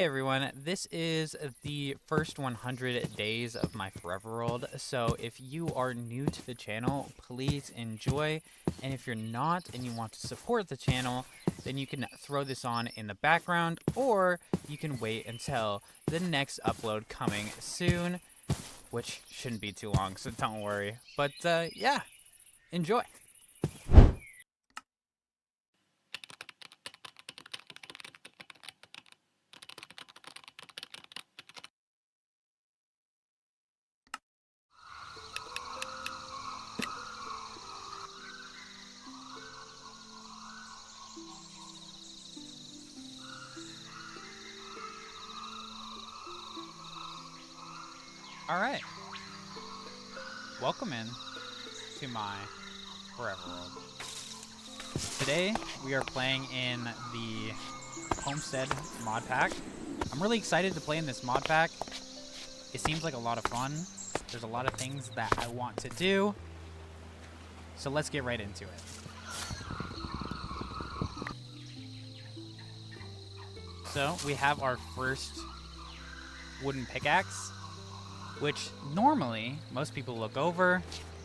Hey everyone, this is the first 100 days of my Forever World, so if you are new to the channel, please enjoy, and if you're not and you want to support the channel, then you can throw this on in the background, or you can wait until the next upload coming soon, which shouldn't be too long, so don't worry. But yeah, enjoy! Alright, welcome in to my Forever World. Today, we are playing in the Homestead mod pack. I'm really excited to play in this mod pack. It seems like a lot of fun. There's a lot of things that I want to do. So let's get right into it. So we have our first wooden pickaxe, which normally most people look over,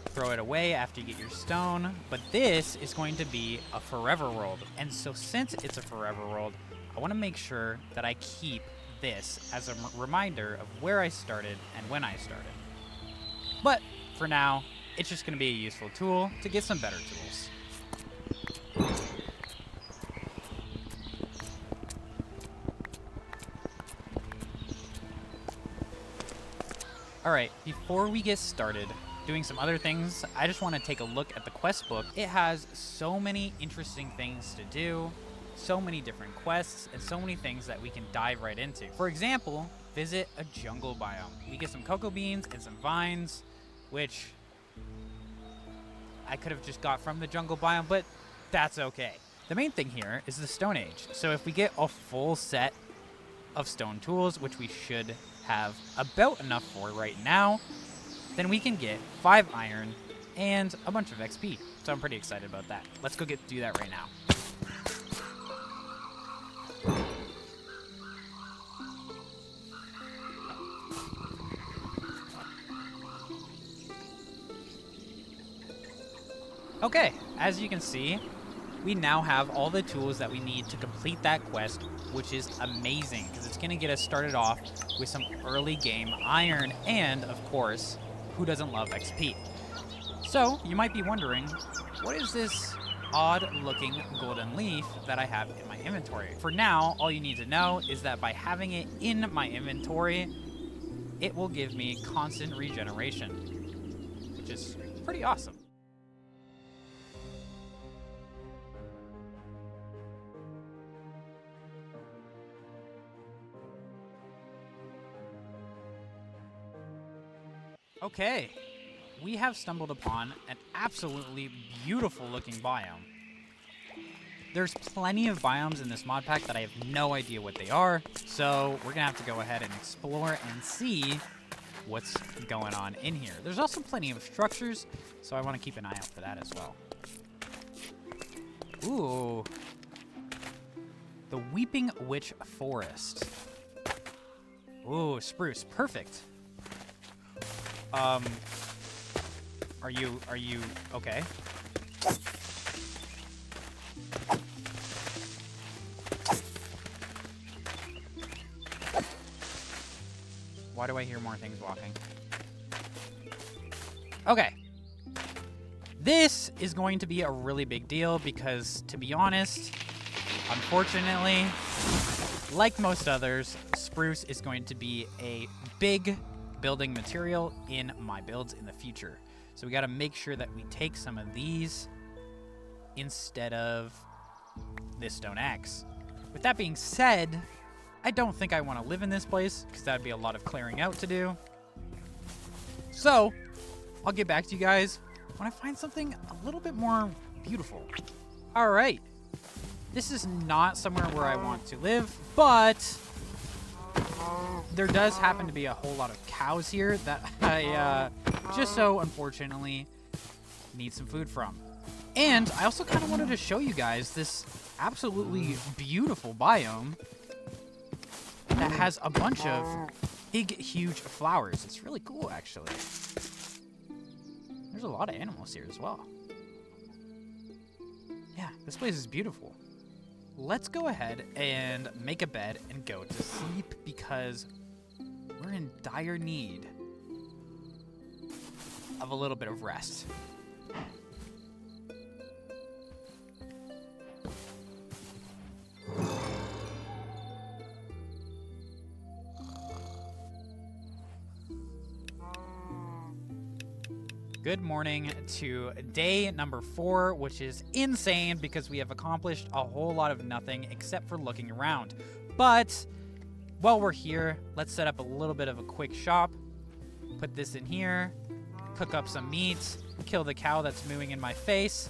throw it away after you get your stone, but this is going to be a forever world. And so since it's a forever world, I want to make sure that I keep this as a reminder of where I started and when I started. But for now, it's just going to be a useful tool to get some better tools. Alright, before we get started doing some other things, I just want to take a look at the quest book. It has so many interesting things to do, so many different quests, and so many things that we can dive right into. For example, visit a jungle biome. We get some cocoa beans and some vines, which I could have just got from the jungle biome, but that's okay. The main thing here is the Stone Age. So if we get a full set of stone tools, which we should have about enough for right now, then we can get 5 iron and a bunch of XP. So I'm pretty excited about that. Let's go do that right now. Okay, as you can see, we now have all the tools that we need to complete that quest, which is amazing because it's going to get us started off with some early game iron and, of course, who doesn't love XP? So, you might be wondering, what is this odd-looking golden leaf that I have in my inventory? For now, all you need to know is that by having it in my inventory, it will give me constant regeneration, which is pretty awesome. Okay, we have stumbled upon an absolutely beautiful looking biome. There's plenty of biomes in this mod pack that I have no idea what they are, so we're gonna have to go ahead and explore and see what's going on in here. There's also plenty of structures, so I want to keep an eye out for that as well. Ooh, the Weeping Witch Forest. Ooh, spruce, perfect. Are you okay? Why do I hear more things walking? Okay. This is going to be a really big deal because, to be honest, unfortunately, like most others, spruce is going to be a big building material in my builds in the future. So we got to make sure that we take some of these instead of this stone axe. With that being said, I don't think I want to live in this place because that'd be a lot of clearing out to do. So I'll get back to you guys when I find something a little bit more beautiful. All right, this is not somewhere where I want to live, but there does happen to be a whole lot of cows here that I just so unfortunately need some food from. And I also kind of wanted to show you guys this absolutely beautiful biome that that has a bunch of big, huge flowers. It's really cool, actually. There's a lot of animals here as well. Yeah, this place is beautiful. Let's go ahead and make a bed and go to sleep because we're in dire need of a little bit of rest. Good morning to day number 4, which is insane because we have accomplished a whole lot of nothing except for looking around. But while we're here, let's set up a little bit of a quick shop. Put this in here, cook up some meat, kill the cow that's mooing in my face,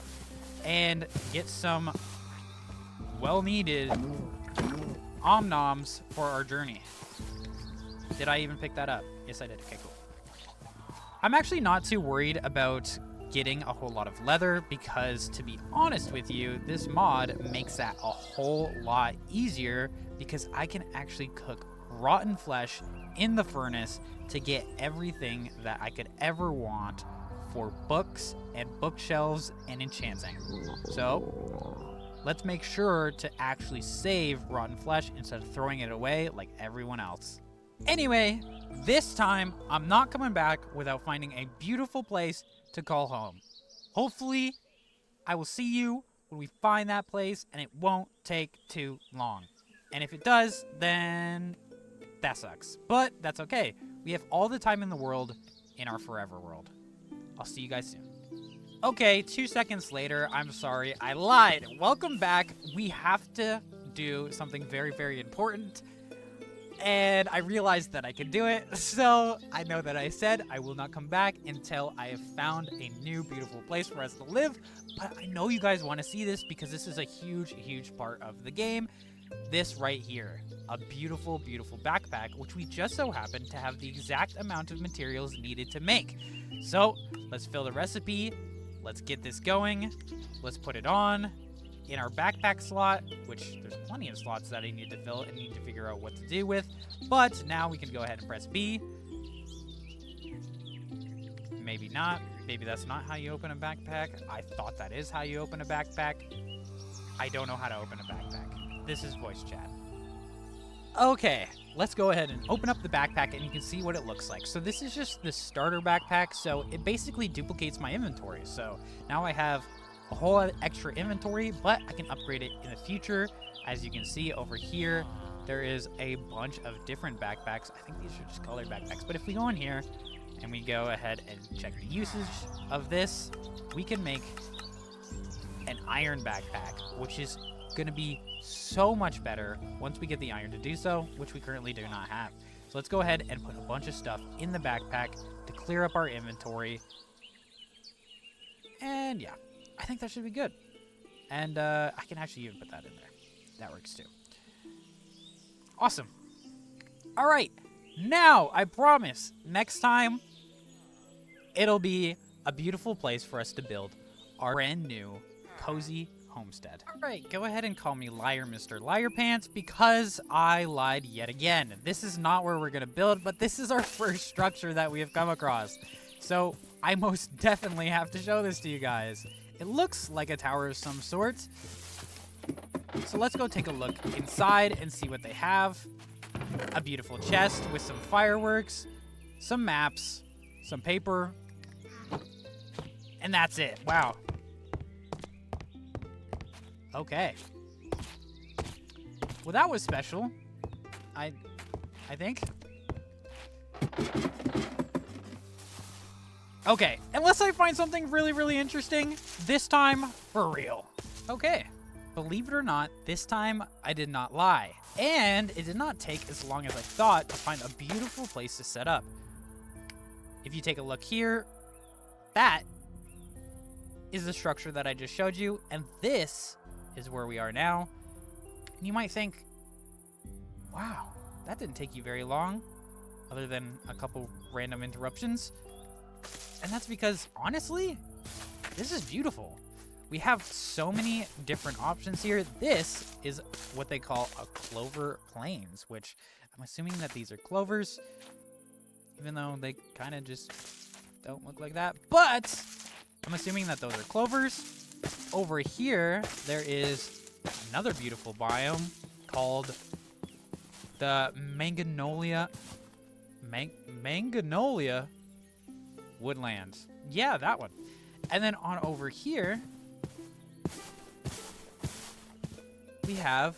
and get some well-needed om-noms for our journey. Did I even pick that up? Yes, I did. Okay, cool. I'm actually not too worried about getting a whole lot of leather because, to be honest with you, this mod makes that a whole lot easier because I can actually cook rotten flesh in the furnace to get everything that I could ever want for books and bookshelves and enchanting. So let's make sure to actually save rotten flesh instead of throwing it away like everyone else. Anyway, this time I'm not coming back without finding a beautiful place to call home. Hopefully, I will see you when we find that place and it won't take too long. And if it does, then that sucks. But that's okay. We have all the time in the world in our forever world. I'll see you guys soon. Okay, 2 seconds later, I'm sorry, I lied. Welcome back. We have to do something very, very important. And I realized that I could do it, so I know that I said I will not come back until I have found a new beautiful place for us to live, but I know you guys want to see this because this is a huge, huge part of the game. This right here, a beautiful, beautiful backpack, which we just so happen to have the exact amount of materials needed to make. So let's fill the recipe, let's get this going, let's put it on in our backpack slot, which there's plenty of slots that I need to fill and need to figure out what to do with. But now we can go ahead and press B. Maybe not. Maybe that's not how you open a backpack. I thought that is how you open a backpack. I don't know how to open a backpack. This is voice chat. Okay, let's go ahead and open up the backpack and you can see what it looks like. So this is just the starter backpack, so it basically duplicates my inventory. So now I have a whole extra inventory, but I can upgrade it in the future. As you can see over here, there is a bunch of different backpacks. I think these are just colored backpacks, but if we go in here and we go ahead and check the usage of this, we can make an iron backpack, which is going to be so much better once we get the iron to do so, which we currently do not have. So let's go ahead and put a bunch of stuff in the backpack to clear up our inventory. And yeah, I think that should be good. And I can actually even put that in there. That works too. Awesome. All right. Now, I promise, next time, it'll be a beautiful place for us to build our brand new cozy homestead. All right, go ahead and call me Liar Mr. Liar Pants because I lied yet again. This is not where we're going to build, but this is our first structure that we have come across. So I most definitely have to show this to you guys. It looks like a tower of some sort. So let's go take a look inside and see what they have. A beautiful chest with some fireworks, some maps, some paper, and that's it. Wow. Okay. Well, that was special. I think. Okay, unless I find something really, really interesting, this time for real. Okay, believe it or not, this time I did not lie. And it did not take as long as I thought to find a beautiful place to set up. If you take a look here, that is the structure that I just showed you, and this is where we are now. And you might think, wow, that didn't take you very long, other than a couple random interruptions. And that's because, honestly, this is beautiful. We have so many different options here. This is what they call a clover plains, which I'm assuming that these are clovers, even though they kind of just don't look like that. But I'm assuming that those are clovers. Over here, there is another beautiful biome called the Magnolia Woodlands. Yeah, that one. And then on over here, we have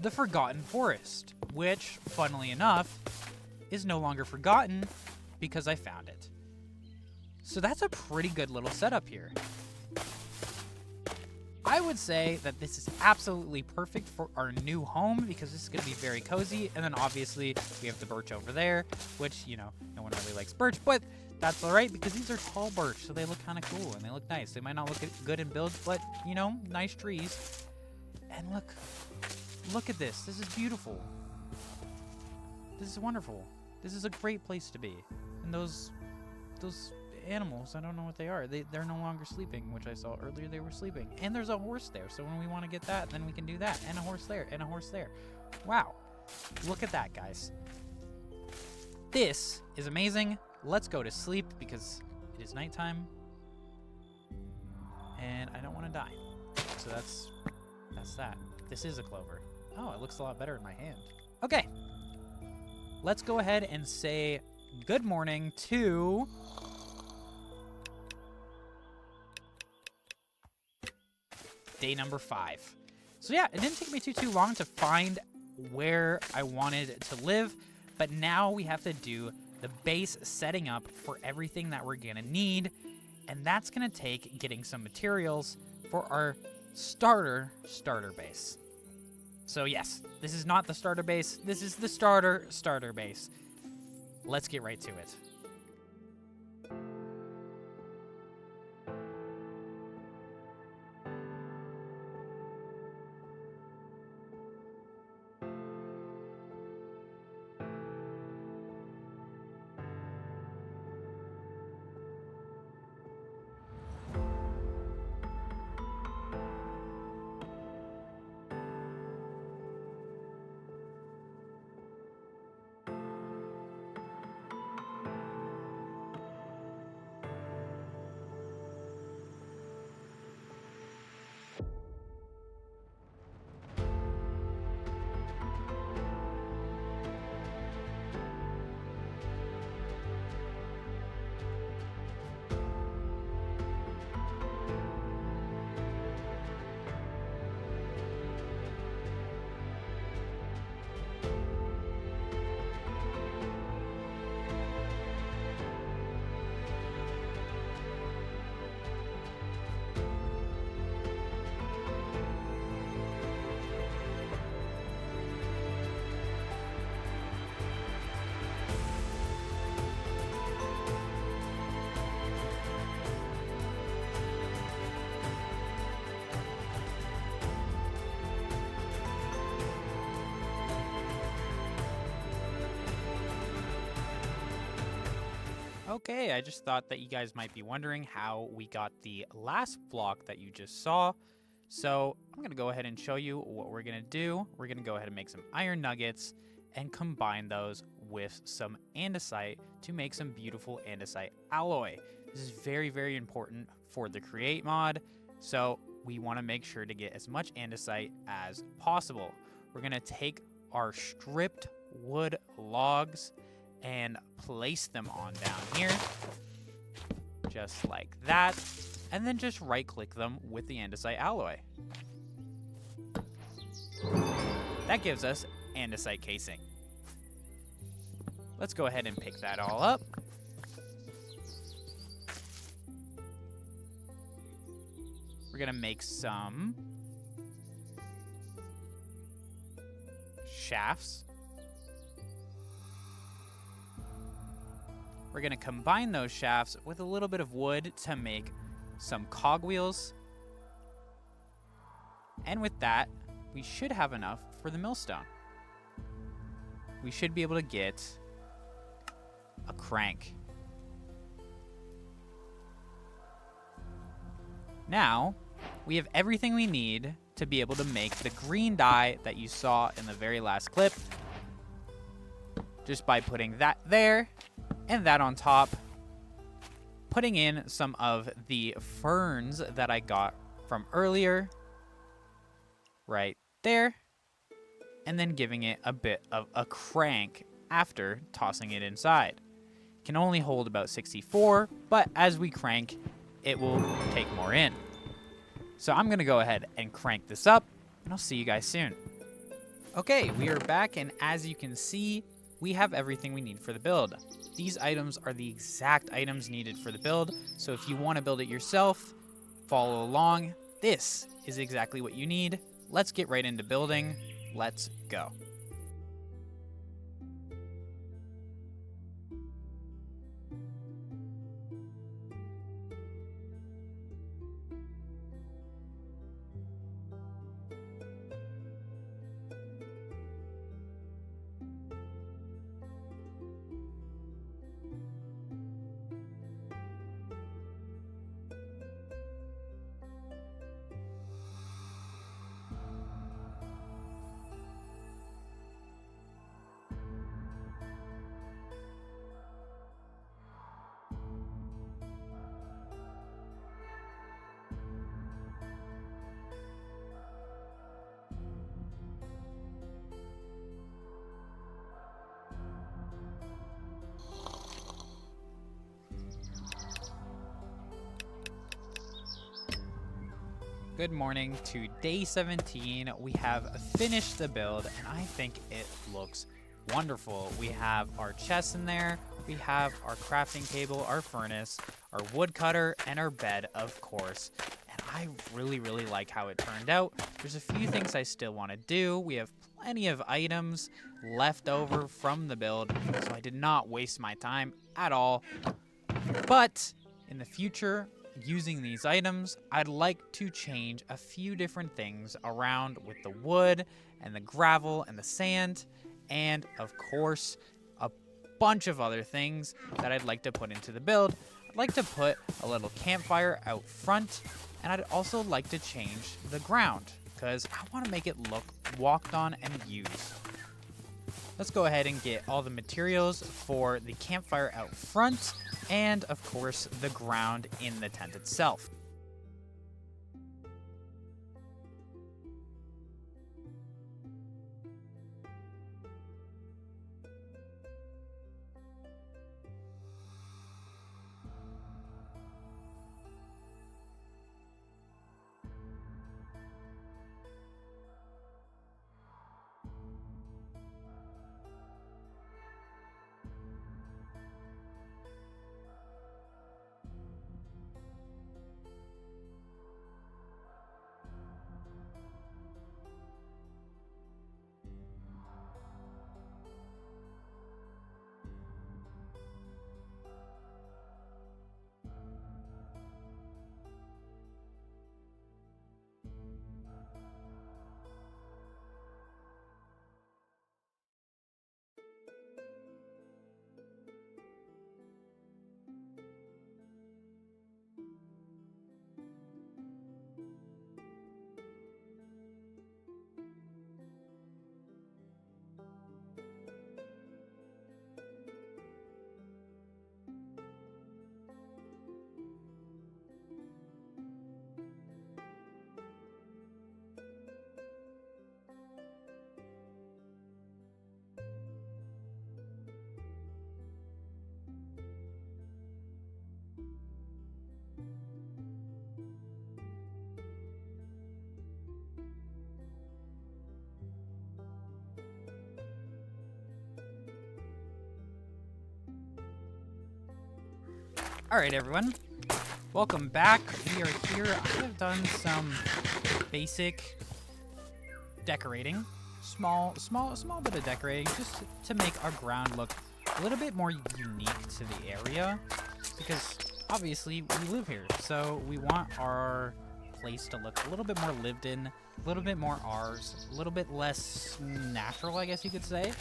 the Forgotten Forest, which, funnily enough, is no longer forgotten because I found it. So that's a pretty good little setup here. I would say that this is absolutely perfect for our new home because this is going to be very cozy. And then obviously we have the birch over there, which, you know, no one really likes birch, but that's all right because these are tall birch, so they look kind of cool and they look nice. They might not look good in builds, but, you know, nice trees. And look at this. This is beautiful. This is wonderful. This is a great place to be. And those animals, I don't know what they are. They're no longer sleeping, which I saw earlier they were sleeping. And there's a horse there, so when we want to get that, then we can do that. And a horse there, and a horse there. Wow. Look at that, guys. This is amazing. Let's go to sleep because it is nighttime. And I don't want to die. So that's that. This is a clover. Oh, it looks a lot better in my hand. Okay. Let's go ahead and say good morning to day number 5. So yeah, it didn't take me too long to find where I wanted to live, but now we have to do the base setting up for everything that we're gonna need, and that's gonna take getting some materials for our starter base. So yes, this is not the starter base, this is the starter base. Let's get right to it. Okay, I just thought that you guys might be wondering how we got the last block that you just saw. So I'm going to go ahead and show you what we're going to do. We're going to go ahead and make some iron nuggets and combine those with some andesite to make some beautiful andesite alloy. This is very, very important for the create mod. So we want to make sure to get as much andesite as possible. We're going to take our stripped wood logs and place them on down here, just like that, and then just right click them with the andesite alloy. That gives us andesite casing. Let's go ahead and pick that all up. We're gonna make some shafts. We're going to combine those shafts with a little bit of wood to make some cogwheels. And with that, we should have enough for the millstone. We should be able to get a crank. Now, we have everything we need to be able to make the green dye that you saw in the very last clip. just by putting that there and that on top, putting in some of the ferns that I got from earlier right there, and then giving it a bit of a crank after tossing it inside. It can only hold about 64, but as we crank, it will take more in. So I'm gonna go ahead and crank this up, and I'll see you guys soon. Okay, we are back, and as you can see, we have everything we need for the build. These items are the exact items needed for the build, so if you want to build it yourself, follow along. This is exactly what you need. Let's get right into building. Let's go. Good morning. To day 17, we have finished the build, and I think it looks wonderful. We have our chests in there, we have our crafting table, our furnace, our woodcutter, and our bed, of course. And I really like how it turned out. There's a few things I still want to do. We have plenty of items left over from the build, so I did not waste my time at all. But in the future, using these items, I'd like to change a few different things around with the wood and the gravel and the sand, and of course a bunch of other things that I'd like to put into the build. I'd like to put a little campfire out front, and I'd also like to change the ground because I want to make it look walked on and used. Let's go ahead and get all the materials for the campfire out front, and of course the ground in the tent itself. Alright everyone, welcome back. We are here. I have done some basic decorating, small bit of decorating, just to make our ground look a little bit more unique to the area, because obviously we live here, so we want our place to look a little bit more lived in, a little bit more ours, a little bit less natural, I guess you could say.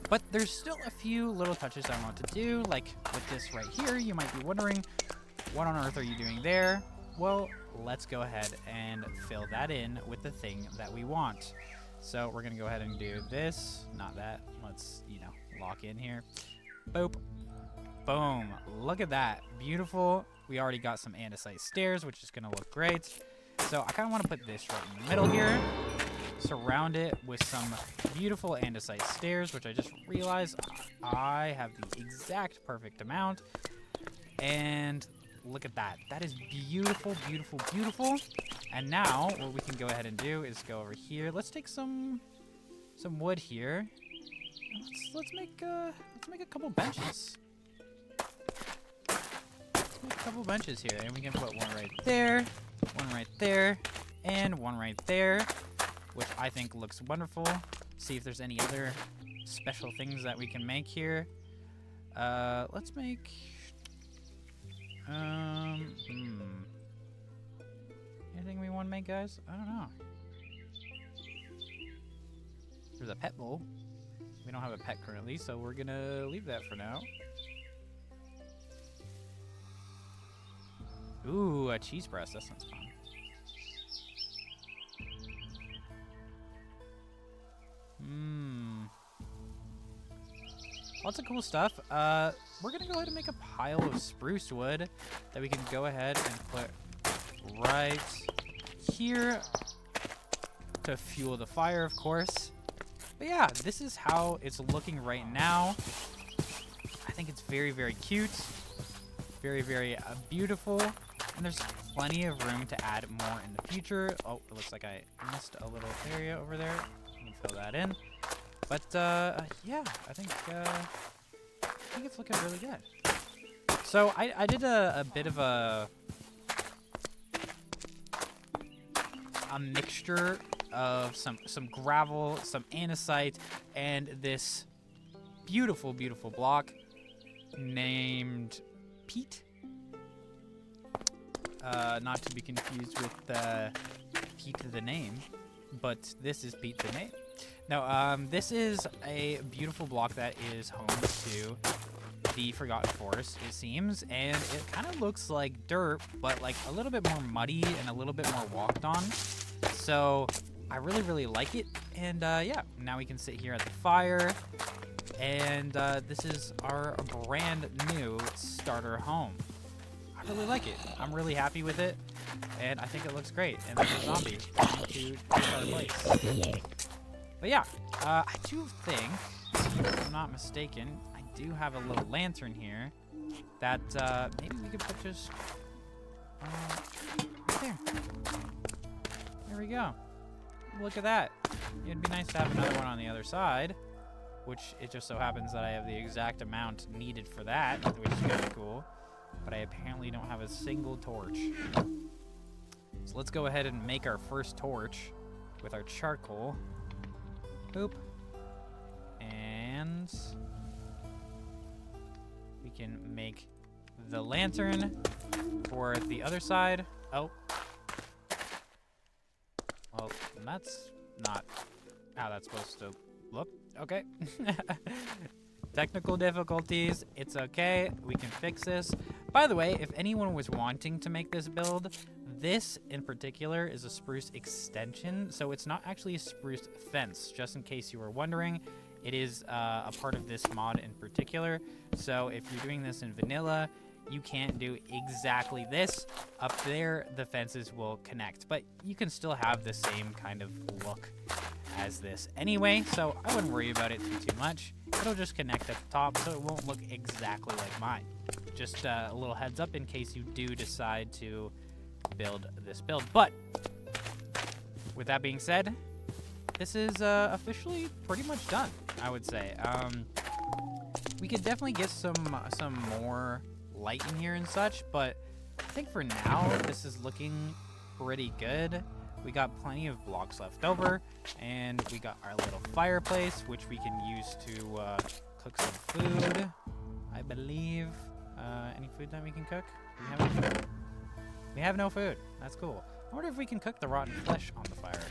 But there's still a few little touches I want to do, like with this right here. You might be wondering, what on earth are you doing there? Well, let's go ahead and fill that in with the thing that we want. So we're gonna go ahead and do this, not that. Let's, you know, lock in here. Boop. Boom. Look at that. Beautiful. We already got some andesite stairs, which is gonna look great. So I kind of want to put this right in the middle here. Surround it with some beautiful andesite stairs, which I just realized I have the exact perfect amount. And look at that. That is beautiful, beautiful, beautiful. And now what we can go ahead and do is go over here. Let's take some wood here. Let's make a couple benches. Let's make a couple benches here, and we can put one right there, and one right there, which I think looks wonderful. See if there's any other special things that we can make here. Let's make anything we want to make, guys? I don't know. There's a pet bowl. We don't have a pet currently, so we're gonna leave that for now. Ooh, a cheese press. That sounds fun. Lots of cool stuff. We're gonna go ahead and make a pile of spruce wood that we can go ahead and put right here to fuel the fire, of course. But yeah, this is how it's looking right now. I think it's very, very cute. Very, very beautiful. And there's plenty of room to add more in the future. Oh, it looks like I missed a little area over there. Let me fill that in. But yeah, I think it's looking really good. So I did a bit of a mixture of some gravel, some andesite, and this beautiful, beautiful block named Pete. Not to be confused with Pete the name, but this is Pete the name. No, this is a beautiful block that is home to the Forgotten Forest, it seems, and it kind of looks like dirt, but like a little bit more muddy and a little bit more walked on. So I really, really like it, and yeah, now we can sit here at the fire, and this is our brand new starter home. I really like it. I'm really happy with it, and I think it looks great. And there's a zombie trying to take our place. But yeah, I do think, if I'm not mistaken, I do have a little lantern here that maybe we could put just right there. There we go. Look at that. It'd be nice to have another one on the other side, which it just so happens that I have the exact amount needed for that, which is kind of cool. But I apparently don't have a single torch. So let's go ahead and make our first torch with our charcoal. Boop. And we can make the lantern for the other side. Oh. Well, that's not how that's supposed to look. Okay. Technical difficulties. It's okay. We can fix this. By the way, if anyone was wanting to make this build, this in particular is a spruce extension, so it's not actually a spruce fence, just in case you were wondering. It is a part of this mod in particular, so if you're doing this in vanilla, you can't do exactly this. Up there, the fences will connect, but you can still have the same kind of look as this anyway, so I wouldn't worry about it too much. It'll just connect at the top, so it won't look exactly like mine. Just a little heads up in case you do decide to build this build. But with that being said, this is officially pretty much done, I would say. We could definitely get some more light in here and such, but I think for now this is looking pretty good. We got plenty of blocks left over, and we got our little fireplace, which we can use to cook some food, I believe. Any food that we can cook? Do we have any food? We have no food. That's cool. I wonder if we can cook the rotten flesh on the fire.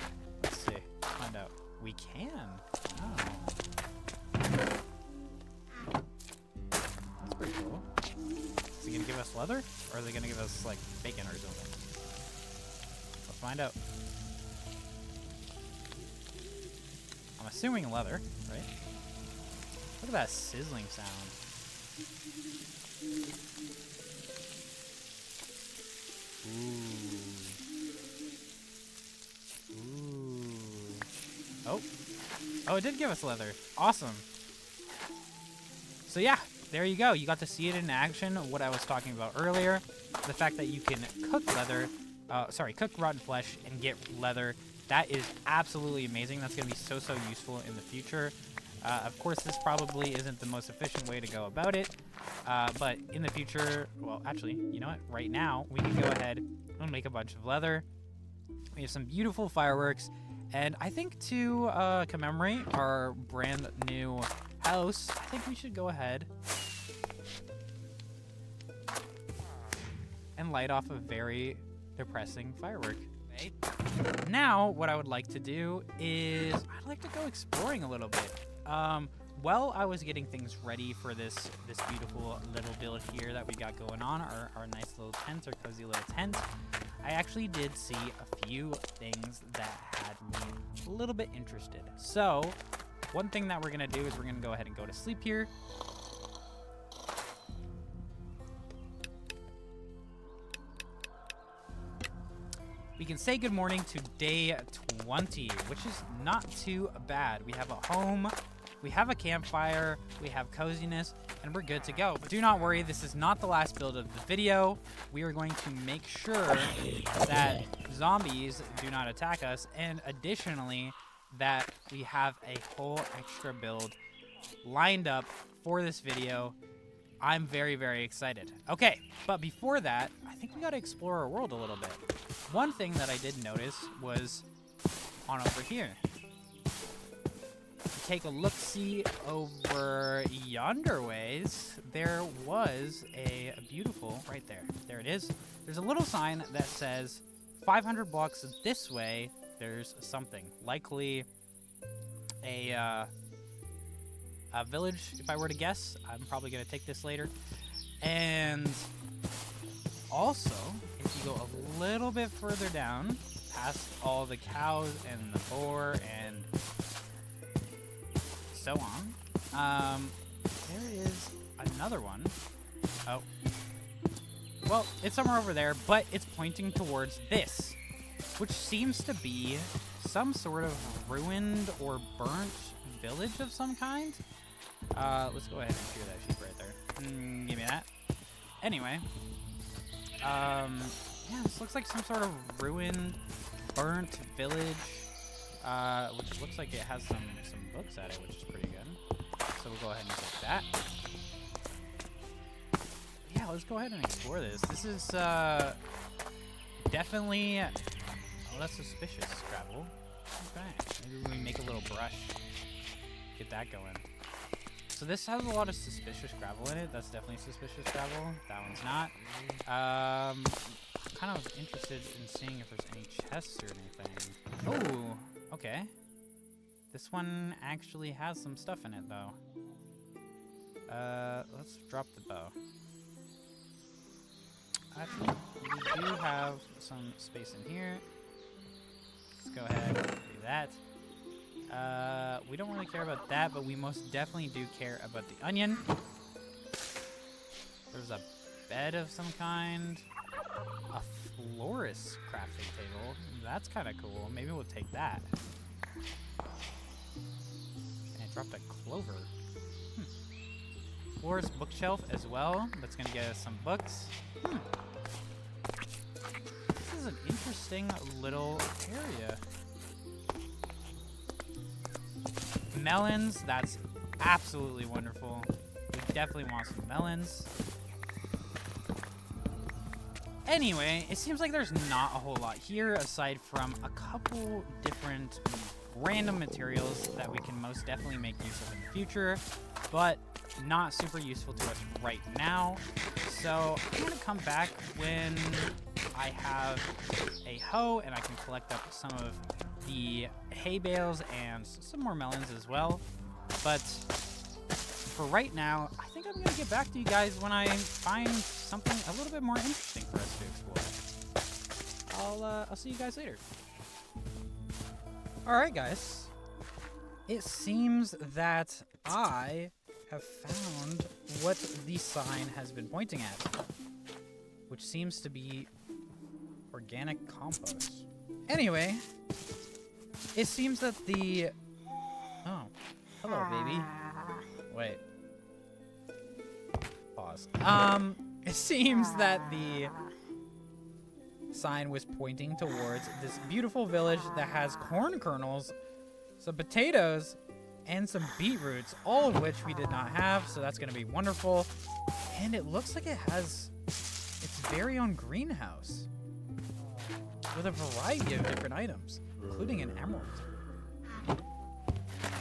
Let's see. Find out. We can. Oh. That's pretty cool. Is he gonna give us leather? Or are they gonna give us, like, bacon or something? Let's find out. I'm assuming leather, right? Look at that sizzling sound. Ooh. Ooh. Oh. Oh, it did give us leather. Awesome. So yeah, there you go. You got to see it in action, what I was talking about earlier. The fact that you can cook leather, cook rotten flesh and get leather. That is absolutely amazing. That's going to be so, so useful in the future. Of course, this probably isn't the most efficient way to go about it. But in the future, well, actually, you know what? Right now, we can go ahead and make a bunch of leather. We have some beautiful fireworks. And I think to commemorate our brand new house, I think we should go ahead and light off a very depressing firework. Okay. Now, what I would like to do is I'd like to go exploring a little bit. While I was getting things ready for this beautiful little build here that we got going on, our nice little tent, our cozy little tent, I actually did see a few things that had me a little bit interested. So, one thing that we're going to do is we're going to go ahead and go to sleep here. We can say good morning to day 20, which is not too bad. We have a home, we have a campfire, we have coziness, and we're good to go. But do not worry, this is not the last build of the video. We are going to make sure that zombies do not attack us, and additionally, that we have a whole extra build lined up for this video. I'm very, very excited. Okay, but before that, I think we gotta explore our world a little bit. One thing that I did notice was on over here. Take a look-see over yonder ways. There was a beautiful, right there. There it is. There's a little sign that says 500 blocks this way, there's something. Likely a village, if I were to guess. I'm probably going to take this later. And also, if you go a little bit further down, past all the cows and the boar and so on, there is another one. Oh. Well, it's somewhere over there, but it's pointing towards this, which seems to be some sort of ruined or burnt village of some kind. Let's go ahead and shear that sheep right there. Give me that. Anyway, yeah, this looks like some sort of ruined, burnt village, which looks like it has some books at it, which is pretty good. So we'll go ahead and take that. Yeah, let's go ahead and explore this. This is definitely, oh, that's suspicious gravel. Okay, maybe we make a little brush, get that going. So this has a lot of suspicious gravel in it. That's definitely suspicious gravel. That one's not. I'm kind of interested in seeing if there's any chests or anything. Oh, okay. This one actually has some stuff in it, though. Let's drop the bow. Actually, we do have some space in here. Let's go ahead and do that. We don't really care about that, but we most definitely do care about the onion. There's a bed of some kind. A florist crafting table. That's kind of cool. Maybe we'll take that. And I dropped a clover. Florist bookshelf as well. That's going to get us some books. This is an interesting little area. Melons, that's absolutely wonderful. We definitely want some melons. Anyway, it seems like there's not a whole lot here aside from a couple different random materials that we can most definitely make use of in the future, but not super useful to us right now. So I'm going to come back when I have a hoe and I can collect up some of the hay bales and some more melons as well. But for right now, I think I'm going to get back to you guys when I find something a little bit more interesting for us to explore. I'll see you guys later. All right, guys. it seems that I have found what the sign has been pointing at, which seems to be organic compost. Anyway, it seems that the... Oh, hello, baby. Wait. Pause. It seems that the sign was pointing towards this beautiful village that has corn kernels, some potatoes, and some beetroots, all of which we did not have, so that's going to be wonderful. And it looks like it has its very own greenhouse with a variety of different items, including an emerald. I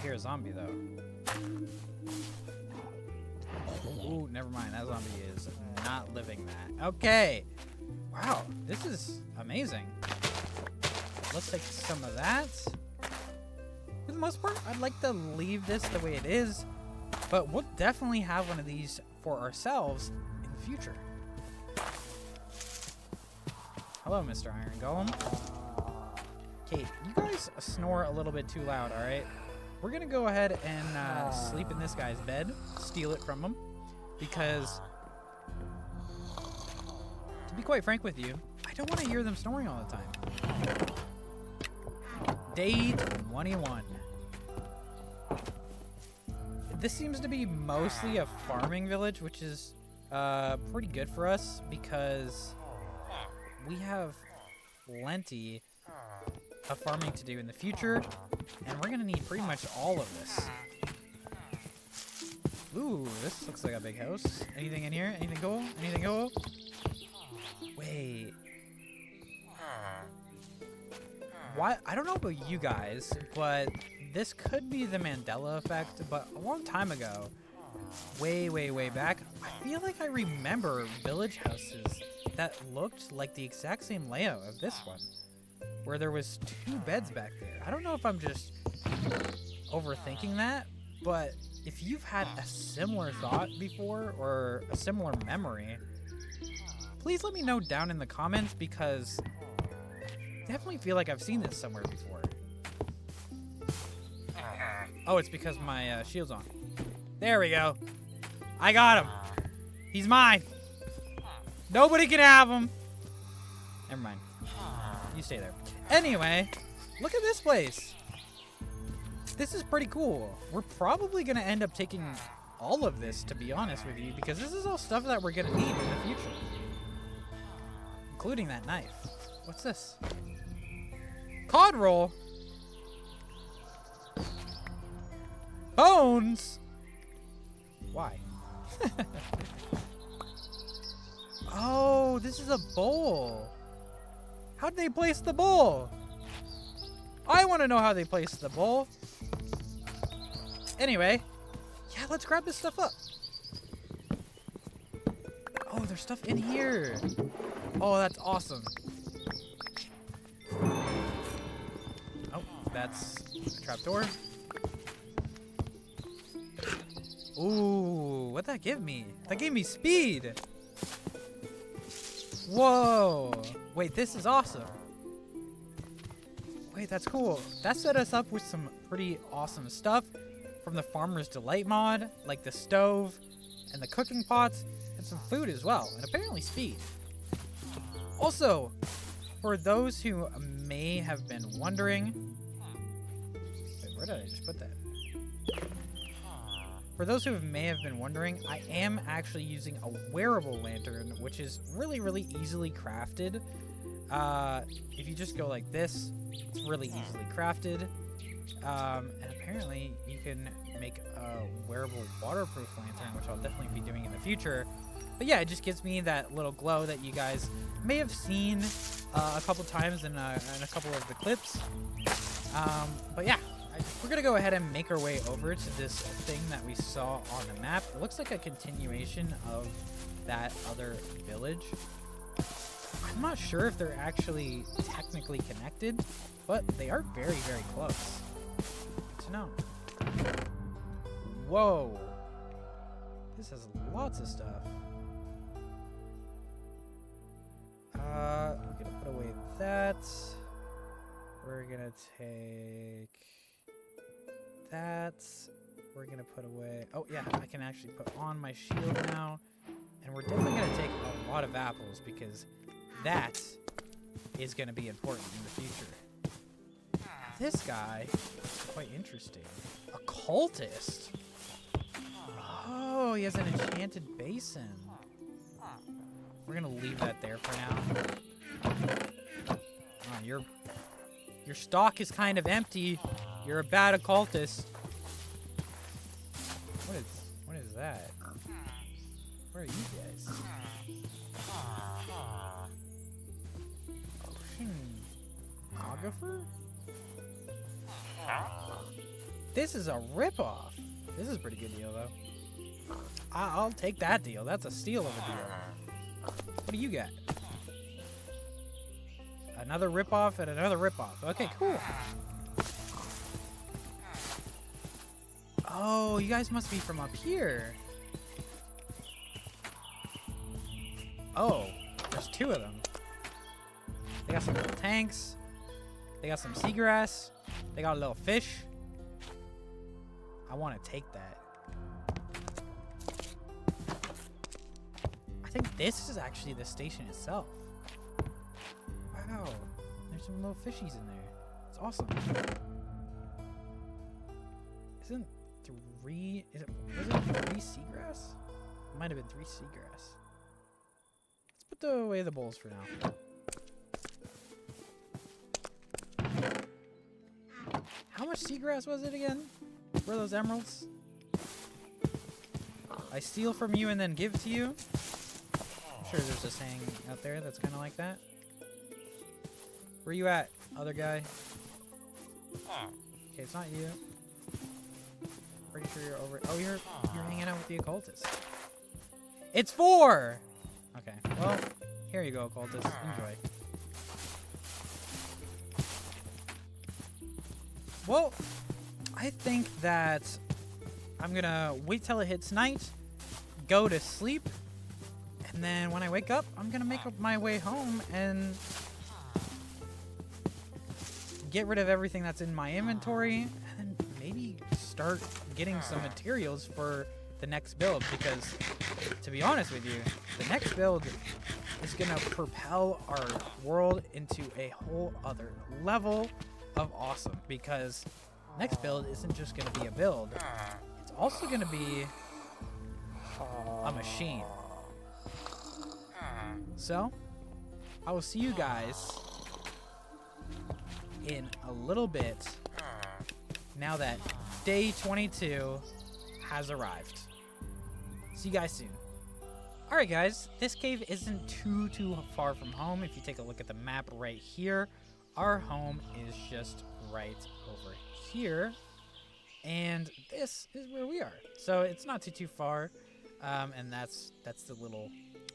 hear a zombie, though. Ooh, never mind. That zombie is not living that. Okay. Wow, this is amazing. Let's take some of that. For the most part, I'd like to leave this the way it is, but we'll definitely have one of these for ourselves in the future. Hello, Mr. Iron Golem. Kate, you guys snore a little bit too loud, alright? We're gonna go ahead and sleep in this guy's bed, steal it from him, because, to be quite frank with you, I don't want to hear them snoring all the time. Day 21. This seems to be mostly a farming village, which is pretty good for us because we have plenty of farming to do in the future, and we're going to need pretty much all of this. Ooh, this looks like a big house. Anything in here? Anything cool? Anything cool? Wait. Why? I don't know about you guys, but this could be the Mandela effect, but a long time ago, way, way, way back, I feel like I remember village houses that looked like the exact same layout of this one, where there was 2 beds back there. I don't know if I'm just overthinking that, but if you've had a similar thought before or a similar memory, please let me know down in the comments, because I definitely feel like I've seen this somewhere before. Oh, it's because my shield's on. There we go. I got him. He's mine. Nobody can have him. Never mind. You stay there. Anyway, look at this place. This is pretty cool. We're probably going to end up taking all of this, to be honest with you, because this is all stuff that we're going to need in the future. Including that knife. What's this? Cod roll? Bones? Why? Oh, this is a bowl. How'd they place the bowl? I want to know how they placed the bowl. Anyway, yeah, let's grab this stuff up. Oh, there's stuff in here. Oh, that's awesome. Oh, that's a trapdoor. Ooh, what'd that give me? That gave me speed. Whoa. Wait, this is awesome. Wait, that's cool. That set us up with some pretty awesome stuff from the Farmer's Delight mod, like the stove and the cooking pots, and some food as well, and apparently speed. Also, for those who may have been wondering... Wait, where did I just put that? For those who may have been wondering, I am actually using a wearable lantern, which is really, really easily crafted. If you just go like this, it's really easily crafted. And apparently, you can make a wearable waterproof lantern, which I'll definitely be doing in the future. But yeah, it just gives me that little glow that you guys may have seen a couple times in a couple of the clips. But yeah. We're going to go ahead and make our way over to this thing that we saw on the map. It looks like a continuation of that other village. I'm not sure if they're actually technically connected, but they are very, very close. Good to know. Whoa. This has lots of stuff. We're going to put away that. We're going to take... That's... We're going to put away... Oh, yeah, I can actually put on my shield now. And we're definitely going to take a lot of apples because that is going to be important in the future. This guy is quite interesting. A cultist. Oh, he has an enchanted basin. We're going to leave that there for now. Oh, your stock is kind of empty. You're a bad occultist. What is that? Where are you guys? Oceanographer? This is a ripoff. This is a pretty good deal, though. I'll take that deal. That's a steal of a deal. What do you got? Another ripoff and another ripoff. Okay, cool. Oh, you guys must be from up here. Oh, there's two of them. They got some little tanks. They got some seagrass. They got a little fish. I want to take that. I think this is actually the station itself. Wow, there's some little fishies in there. It's awesome. Was it three seagrass? It might have been 3 seagrass. Let's put away the bowls for now. How much seagrass was it again? Were those emeralds? I steal from you and then give to you? I'm sure there's a saying out there that's kind of like that. Where you at, other guy? Okay, it's not you. Pretty sure you're over. Oh, you're hanging out with the occultist. It's 4. Okay. Well, here you go, occultist. Enjoy. Well, I think that I'm gonna wait till it hits night, go to sleep, and then when I wake up, I'm gonna make my way home and get rid of everything that's in my inventory, and then maybe start getting some materials for the next build, because to be honest with you, the next build is gonna propel our world into a whole other level of awesome, because next build isn't just gonna be a build, it's also gonna be a machine. So I will see you guys in a little bit now that day 22 has arrived. See you guys soon. Alright guys, this cave isn't too far from home. If you take a look at the map right here, our home is just right over here, and this is where we are. So it's not too far, and that's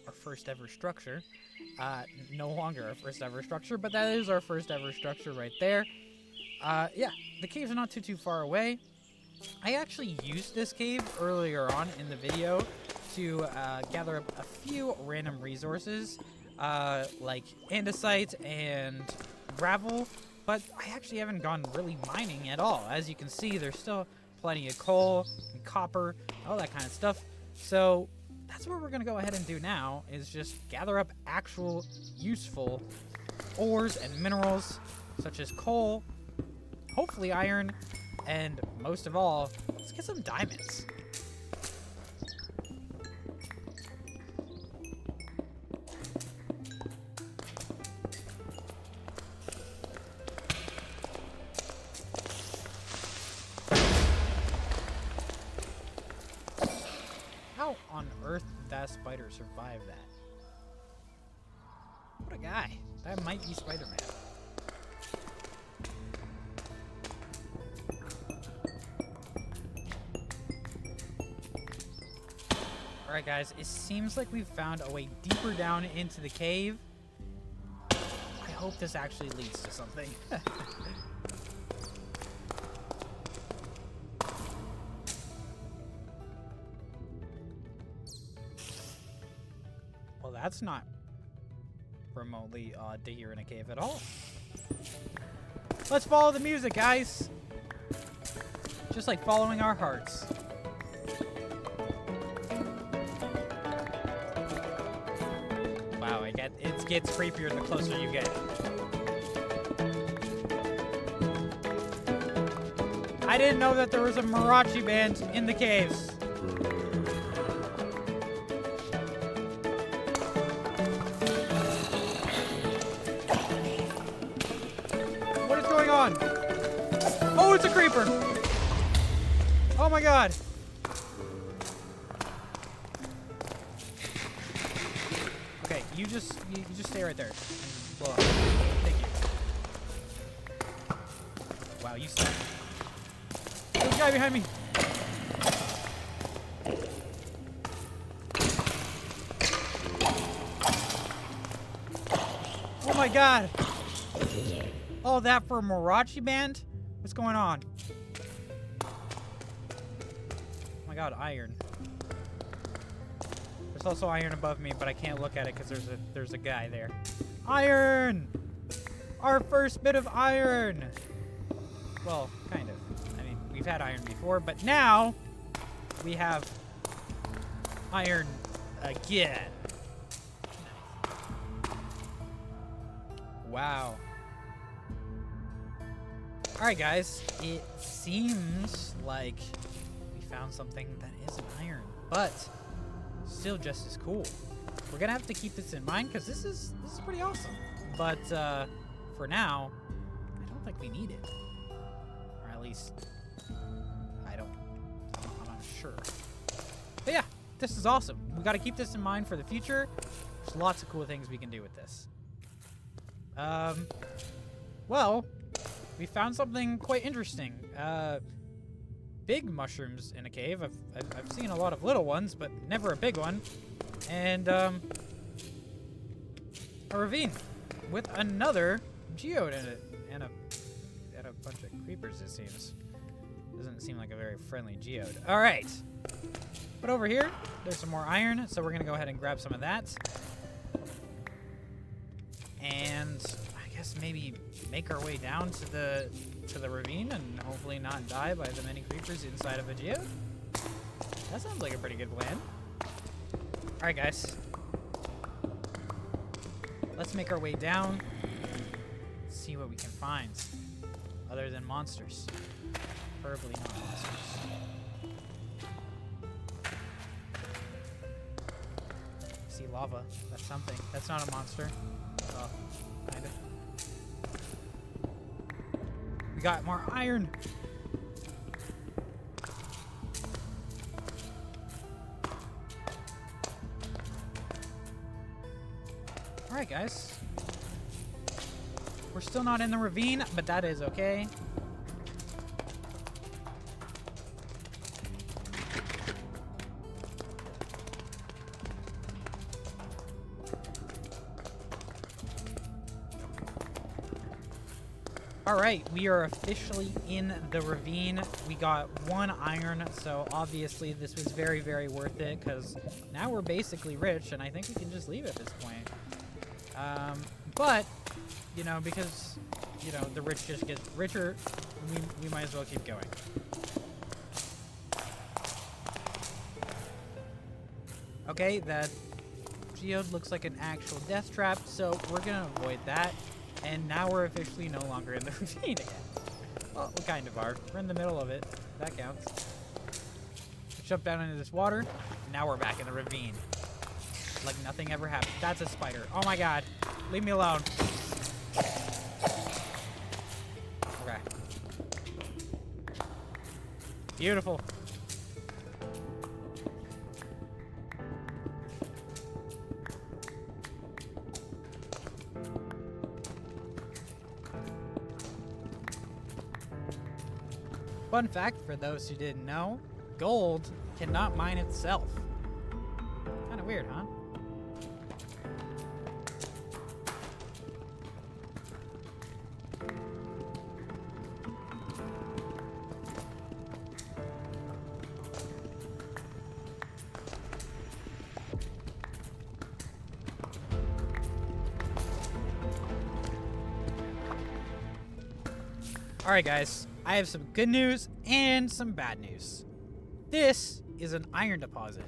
our first ever structure. No longer our first ever structure, but that is our first ever structure right there. Yeah, the caves are not too far away. I actually used this cave earlier on in the video to gather up a few random resources, like andesite and gravel, but I actually haven't gone really mining at all. As you can see, there's still plenty of coal and copper, all that kind of stuff. So that's what we're gonna go ahead and do now, is just gather up actual useful ores and minerals such as coal, hopefully iron, and most of all, let's get some diamonds. How on earth did that spider survive that? What a guy. That might be Spider-Man. Alright guys, it seems like we've found a way deeper down into the cave. I hope this actually leads to something. Well, that's not remotely odd to hear in a cave at all. Let's follow the music, guys! Just like following our hearts. Wow, it gets creepier the closer you get. I didn't know that there was a mariachi band in the caves. What is going on? Oh, it's a creeper. Oh my god. Okay, you just stay right there. Blow up. Thank you. Wow, you suck. There's a guy behind me. Oh my god. All that for a mariachi band? What's going on? Oh my god, iron. There's also iron above me, but I can't look at it because there's a guy there. Iron! Our first bit of iron! Well, kind of. I mean, we've had iron before, but now we have iron again. Wow. Alright guys, it seems like we found something that isn't iron, but still just as cool. We're gonna have to keep this in mind because this is pretty awesome. But for now, I don't think we need it. Or at least I'm not sure. But yeah, this is awesome. We gotta keep this in mind for the future. There's lots of cool things we can do with this. Well, we found something quite interesting. Big mushrooms in a cave. I've seen a lot of little ones, but never a big one. And a ravine with another geode in it, and a bunch of creepers. It seems. Doesn't seem like a very friendly geode. All right. But over here, there's some more iron, so we're gonna go ahead and grab some of that. And I guess maybe make our way down to the ravine and hopefully not die by the many creepers inside of a geode. That sounds like a pretty good plan. All right, guys. Let's make our way down. See what we can find, other than monsters. Preferably not monsters. See lava. That's something. That's not a monster. Oh, kind of. We got more iron. All right, guys. We're still not in the ravine, but that is okay. Alright, we are officially in the ravine. We got 1 iron, so obviously this was very, very worth it, because now we're basically rich, and I think we can just leave at this point. But, you know, because, you know, the rich just get richer, we might as well keep going. Okay, that geode looks like an actual death trap, so we're gonna avoid that. And now we're officially no longer in the ravine again. Well, we kind of are. We're in the middle of it. That counts. We jump down into this water, and now we're back in the ravine. Like nothing ever happened. That's a spider. Oh my god. Leave me alone. Okay. Beautiful. Fun fact for those who didn't know, gold cannot mine itself. Kind of weird, huh? Alright guys, I have some good news And some bad news. This is an iron deposit.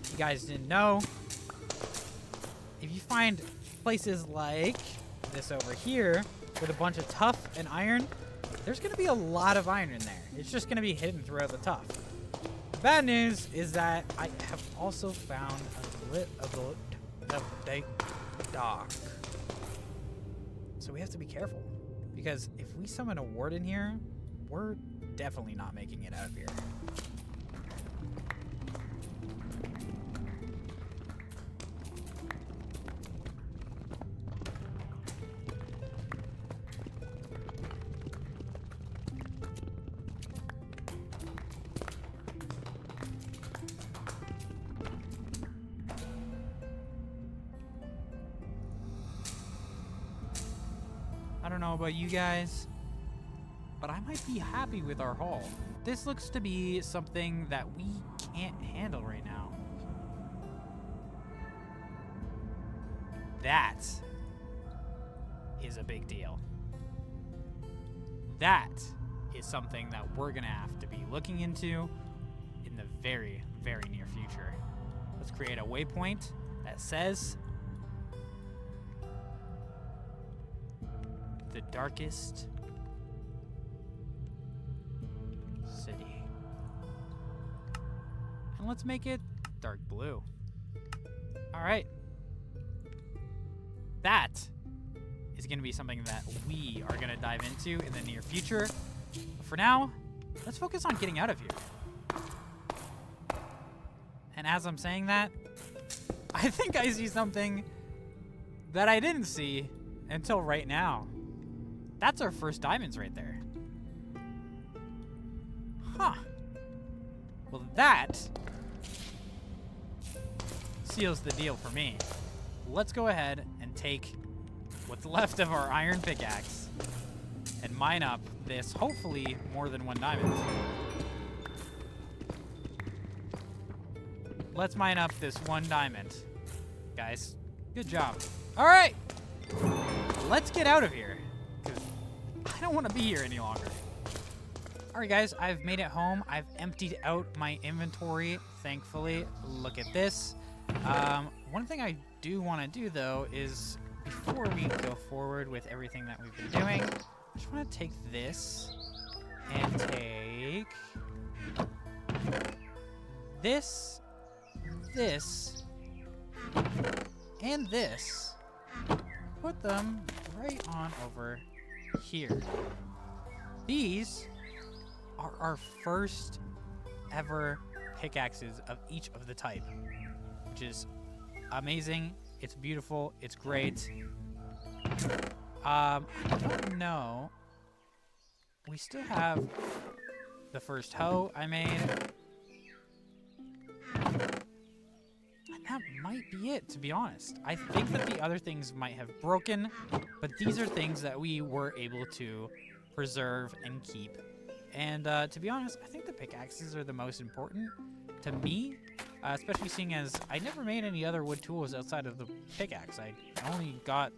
If you guys didn't know, if you find places like this over here with a bunch of tuff and iron, there's going to be a lot of iron in there. It's just going to be hidden throughout the tuff. The bad news is that I have also found a bit of the dark. So we have to be careful, because if we summon a ward in here, we're definitely not making it out of here. I don't know about you guys, but I might be happy with our haul. This looks to be something that we can't handle right now. That is a big deal. That is something that we're gonna have to be looking into in the very, very near future. Let's create a waypoint that says the darkest city. And let's make it dark blue. All right. That is going to be something that we are going to dive into in the near future. But for now, let's focus on getting out of here. And as I'm saying that, I think I see something that I didn't see until right now. That's our first diamonds right there. Huh. Well, that seals the deal for me. Let's go ahead and take what's left of our iron pickaxe and mine up this, hopefully, more than one diamond. Let's mine up this one diamond. Guys, good job. All right. Let's get out of here, because I don't want to be here any longer. All right, guys, I've made it home. I've emptied out my inventory, thankfully. Look at this. One thing I do want to do, though, is before we go forward with everything that we've been doing, I just want to take this and take this, and this. Put them right on over here. These are our first ever pickaxes of each of the type, which is amazing. It's beautiful. It's great. I don't know. We still have the first hoe I made. And that might be it, to be honest. I think that the other things might have broken, but these are things that we were able to preserve and keep. And to be honest, I think the pickaxes are the most important to me, especially seeing as I never made any other wood tools outside of the pickaxe. I only got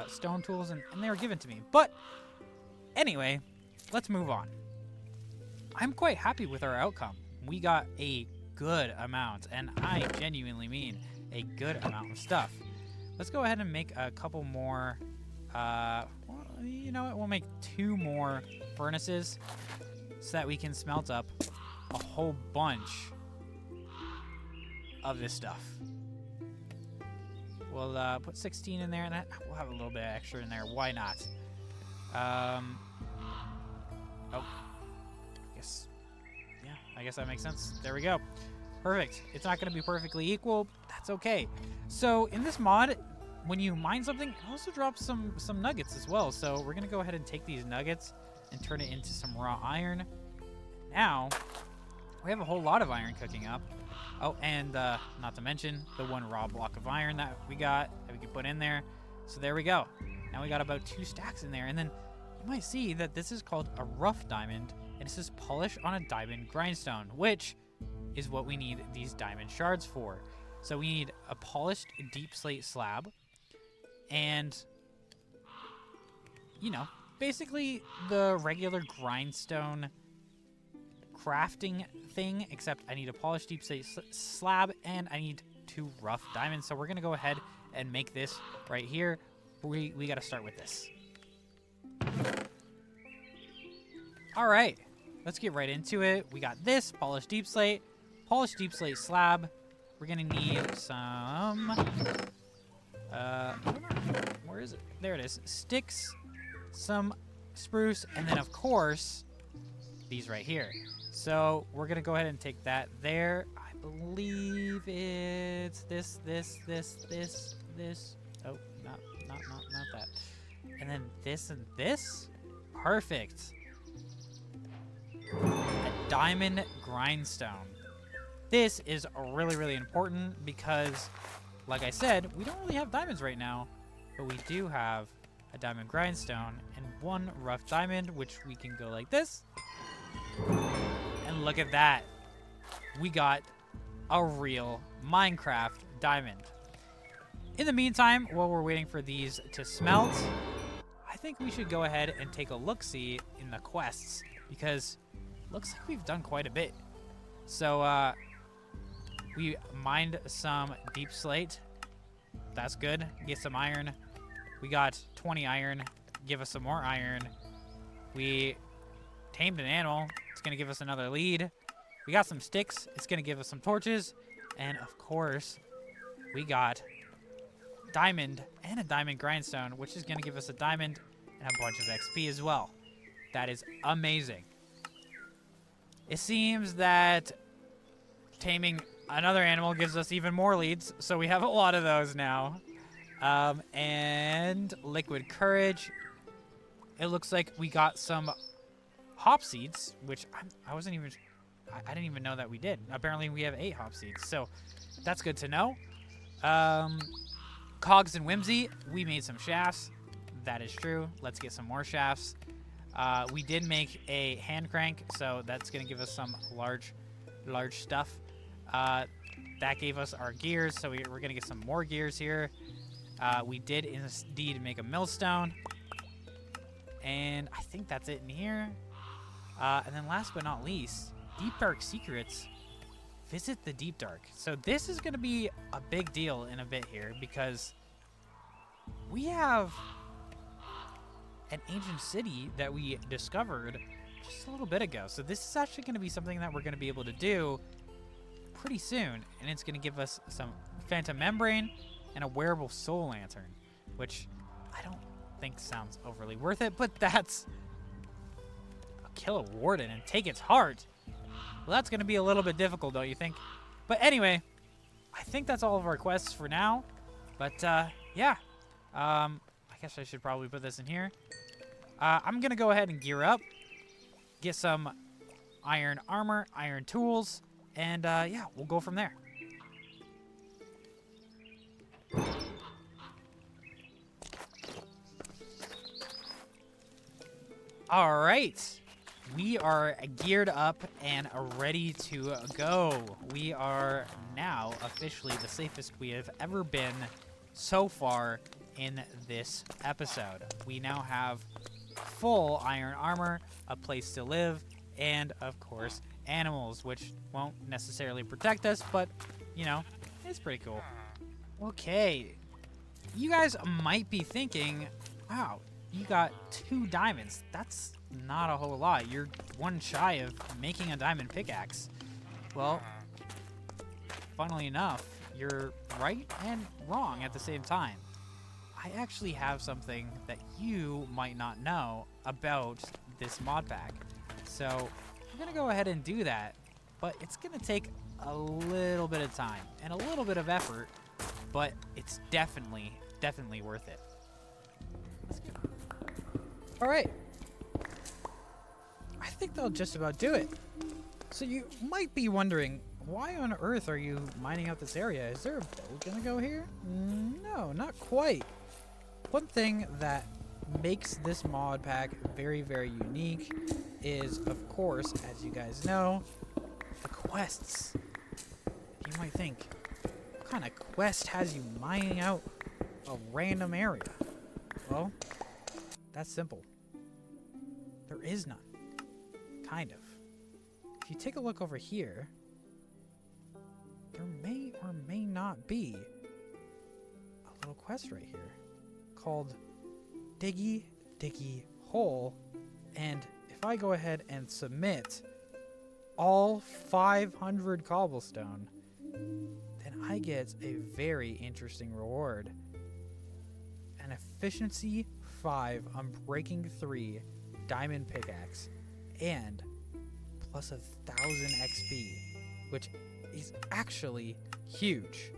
stone tools, and they were given to me. But anyway, let's move on. I'm quite happy with our outcome. We got a good amount, and I genuinely mean a good amount of stuff. Let's go ahead and make a couple more. Well, you know what? We'll make 2 more furnaces so that we can smelt up a whole bunch of this stuff. We'll put 16 in there, and we'll have a little bit extra in there. Why not? Oh, I guess that makes sense. There we go. Perfect. It's not going to be perfectly equal. That's okay. So in this mod, when you mine something, it also drops some nuggets as well. So we're going to go ahead and take these nuggets and turn it into some raw iron. Now, we have a whole lot of iron cooking up. Oh, and not to mention the 1 raw block of iron that we got that we can put in there. So there we go. Now we got about 2 stacks in there. And then you might see that this is called a rough diamond, and it says polish on a diamond grindstone, which is what we need these diamond shards for. So we need a polished deep slate slab and, you know, basically the regular grindstone crafting thing, except I need a polished deep slate slab and I need 2 rough diamonds. So we're going to go ahead and make this right here. We got to start with this. All right, let's get right into it. We got this polished deep slate slab. We're going to need some, where is it? There it is. Sticks, some spruce, and then of course, these right here. So we're going to go ahead and take that there. I believe it's this. Oh, not that. And then this and this. Perfect. A diamond grindstone. This is really, really important because, like I said, we don't really have diamonds right now, but we do have a diamond grindstone and 1 rough diamond, which we can go like this. And look at that. We got a real Minecraft diamond. In the meantime, while we're waiting for these to smelt, I think we should go ahead and take a look-see in the quests, because it looks like we've done quite a bit. So, we mined some deep slate. That's good. Get some iron. We got 20 iron. Give us some more iron. We tamed an animal. It's going to give us another lead. We got some sticks. It's going to give us some torches. And, of course, we got diamond and a diamond grindstone, which is going to give us a diamond and a bunch of XP as well. That is amazing. It seems that taming another animal gives us even more leads, so we have a lot of those now. And liquid courage. It looks like we got some hop seeds, which I didn't even know that we did. Apparently we have 8 hop seeds, so that's good to know. Cogs and Whimsy, we made some shafts. That is true. Let's get some more shafts. We did make a hand crank, so that's going to give us some large stuff. That gave us our gears, so we're going to get some more gears here. We did indeed make a millstone. And I think that's it in here. And then last but not least, Deep Dark Secrets. Visit the Deep Dark. So this is going to be a big deal in a bit here, because we have an ancient city that we discovered just a little bit ago. So this is actually going to be something that we're going to be able to do pretty soon. And it's going to give us some phantom membrane and a wearable soul lantern, which I don't think sounds overly worth it, but that's kill a warden and take its heart. Well, that's going to be a little bit difficult, don't you think? But anyway, I think that's all of our quests for now. But, yeah. I guess I should probably put this in here. I'm going to go ahead and gear up. Get some iron armor, iron tools. And, yeah, we'll go from there. All right. We are geared up and ready to go. We are now officially the safest we have ever been so far in this episode. We now have full iron armor, a place to live, and of course animals, which won't necessarily protect us, but you know, it's pretty cool. Okay, you guys might be thinking, wow, you got 2 diamonds. That's not a whole lot. You're 1 shy of making a diamond pickaxe. Well, funnily enough, you're right and wrong at the same time. I actually have something that you might not know about this mod pack. So I'm going to go ahead and do that, but it's going to take a little bit of time and a little bit of effort, but it's definitely worth it. Let's go. All right. I think that'll just about do it. So you might be wondering, why on earth are you mining out this area? Is there a boat gonna go here? No, not quite. One thing that makes this mod pack very, very unique is, of course, as you guys know, the quests. You might think, what kind of quest has you mining out a random area? Well, that's simple. There is none. Kind of. if you take a look over here, there may or may not be a little quest right here called Diggy Diggy Hole. And if I go ahead and submit all 500 cobblestone, then I get a very interesting reward. An efficiency 5 Unbreaking 3 diamond pickaxe and plus 1,000 XP, which is actually huge.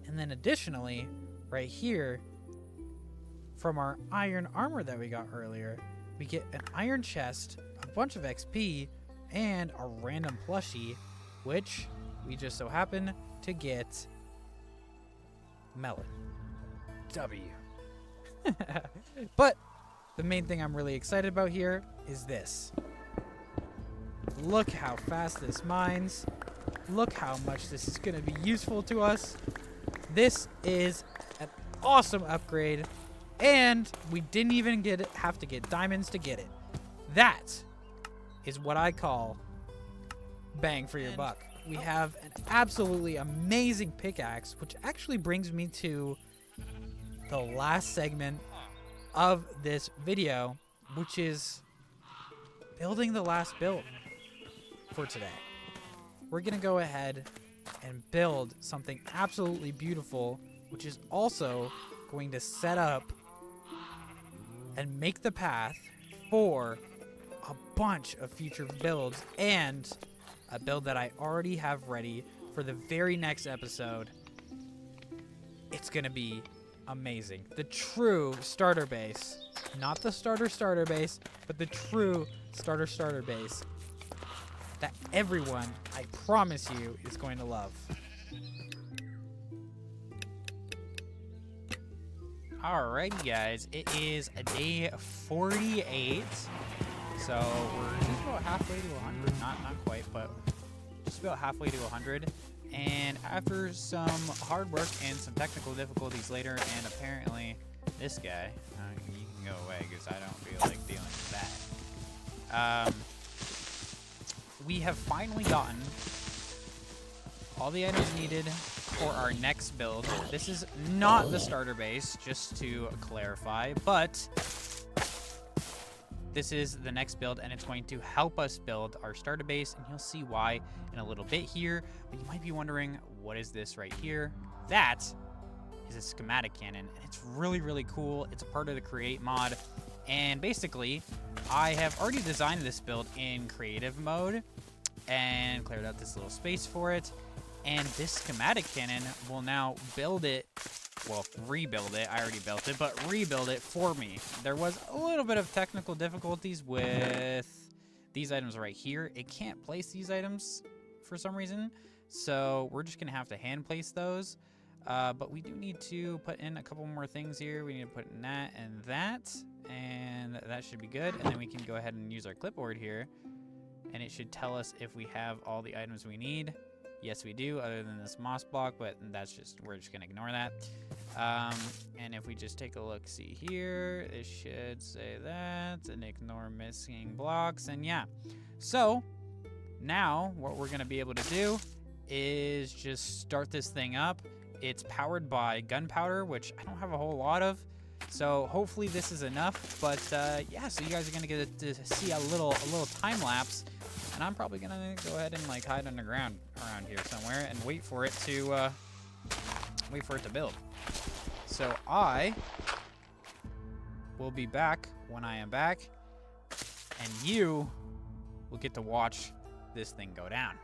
And then additionally, right here, from our iron armor that we got earlier, we get an iron chest, a bunch of XP, and a random plushie, which we just so happen to get melon. W. But the main thing I'm really excited about here is this. Look how fast this mines. Look how much this is going to be useful to us. This is an awesome upgrade, and we didn't even have to get diamonds to get it. That is what I call bang for your buck. We have an absolutely amazing pickaxe, which actually brings me to the last segment of this video, which is building the last build for today. We're gonna go ahead and build something absolutely beautiful, which is also going to set up and make the path for a bunch of future builds, and a build that I already have ready for the very next episode. It's gonna be amazing. The true starter base, not the starter base, but the true starter base that everyone, I promise you, is going to love. Alrighty guys, it is day 48. So we're just about halfway to 100, not quite, but just about halfway to 100. And after some hard work and some technical difficulties later, and apparently this guy, you can go away because I don't feel like dealing with that. We have finally gotten all the items needed for our next build. This is not the starter base, just to clarify, but this is the next build, and it's going to help us build our starter base, and you'll see why in a little bit here. But you might be wondering, what is this right here? That is a schematic cannon, and it's really, really cool. It's a part of the Create mod, and basically, I have already designed this build in creative mode and cleared out this little space for it, and this schematic cannon will now build it. Well, rebuild it. I already built it, but rebuild it for me. There was a little bit of technical difficulties with these items right here. It can't place these items for some reason, so we're just gonna have to hand place those. But we do need to put in a couple more things here. We need to put in that, and that should be good. And then we can go ahead and use our clipboard here, and it should tell us if we have all the items we need. Yes, we do, other than this moss block, but we're just gonna ignore that. And if we just take a look, see here, it should say that, and ignore missing blocks, and yeah. So, now, what we're gonna be able to do is just start this thing up. It's powered by gunpowder, which I don't have a whole lot of, so hopefully this is enough. But yeah, so you guys are gonna get to see a little time lapse. And I'm probably gonna go ahead and like hide underground around here somewhere and wait for it to build. So I will be back when I am back, and you will get to watch this thing go down.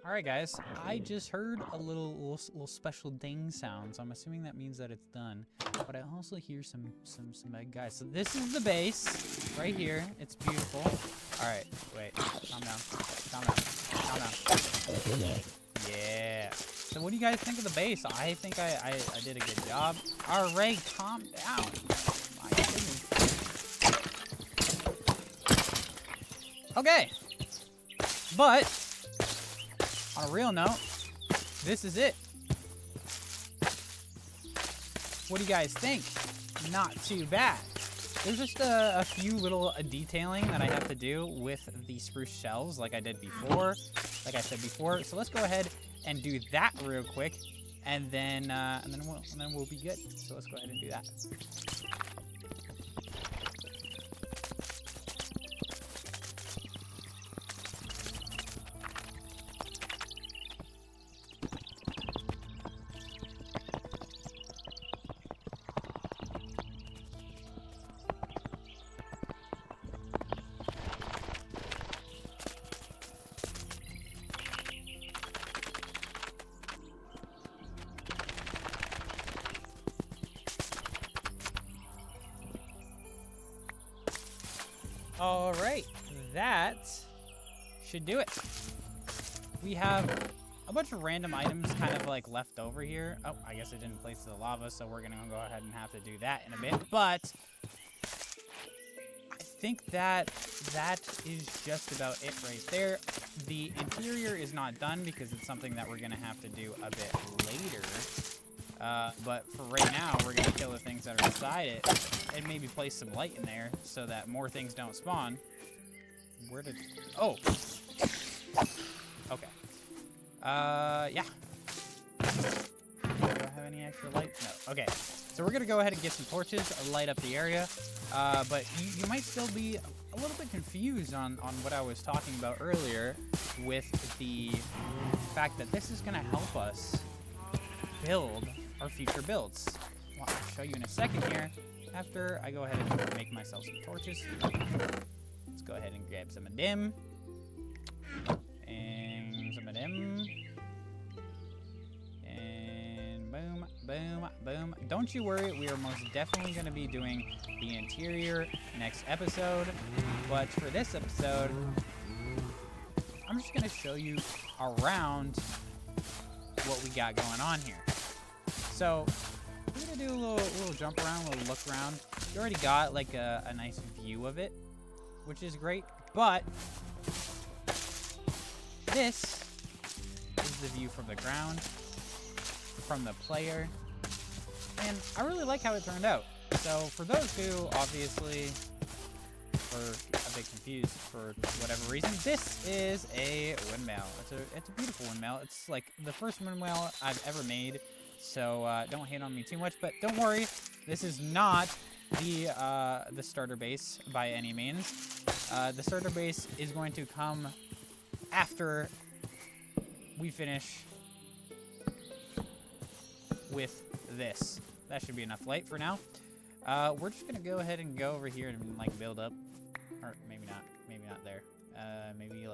All right, guys. I just heard a little special ding sound, so I'm assuming that means that it's done. But I also hear some bad guys. So this is the base right here. It's beautiful. All right, wait. Calm down. Calm down. Calm down. Yeah. So what do you guys think of the base? I think I did a good job. All right, calm down. My goodness. Okay. But on a real note, this is it. What do you guys think? Not too bad. There's just a few little detailing that I have to do with the spruce shells like I did before, like I said before. So let's go ahead and do that real quick, and then we'll be good. So let's go ahead and do that. All right, that should do it. We have a bunch of random items kind of like left over here. Oh, I guess I didn't place the lava, so we're gonna go ahead and have to do that in a bit. But I think that is just about it right there. The interior is not done because it's something that we're gonna have to do a bit later. But for right now, we're gonna kill the things that are inside it and maybe place some light in there so that more things don't spawn. Where did... Oh! Okay. Yeah. Do I have any extra light? No. Okay. So we're gonna go ahead and get some torches, light up the area. But you might still be a little bit confused on what I was talking about earlier with the fact that this is gonna help us build our future builds. Well, I'll show you in a second here after I go ahead and make myself some torches. Let's go ahead and grab some of them. And some of them. And boom, boom, boom. Don't you worry, we are most definitely going to be doing the interior next episode. But for this episode, I'm just going to show you around what we got going on here. So we're gonna do a little jump around, a little look around. You already got like a nice view of it, which is great. But this is the view from the ground, from the player, and I really like how it turned out. So for those who obviously were a bit confused for whatever reason, this is a windmill. It's a beautiful windmill. It's like the first windmill I've ever made. So don't hate on me too much, but don't worry. This is not the starter base by any means. The starter base is going to come after we finish with this. That should be enough light for now. We're just gonna go ahead and go over here and like build up, or maybe not there. Maybe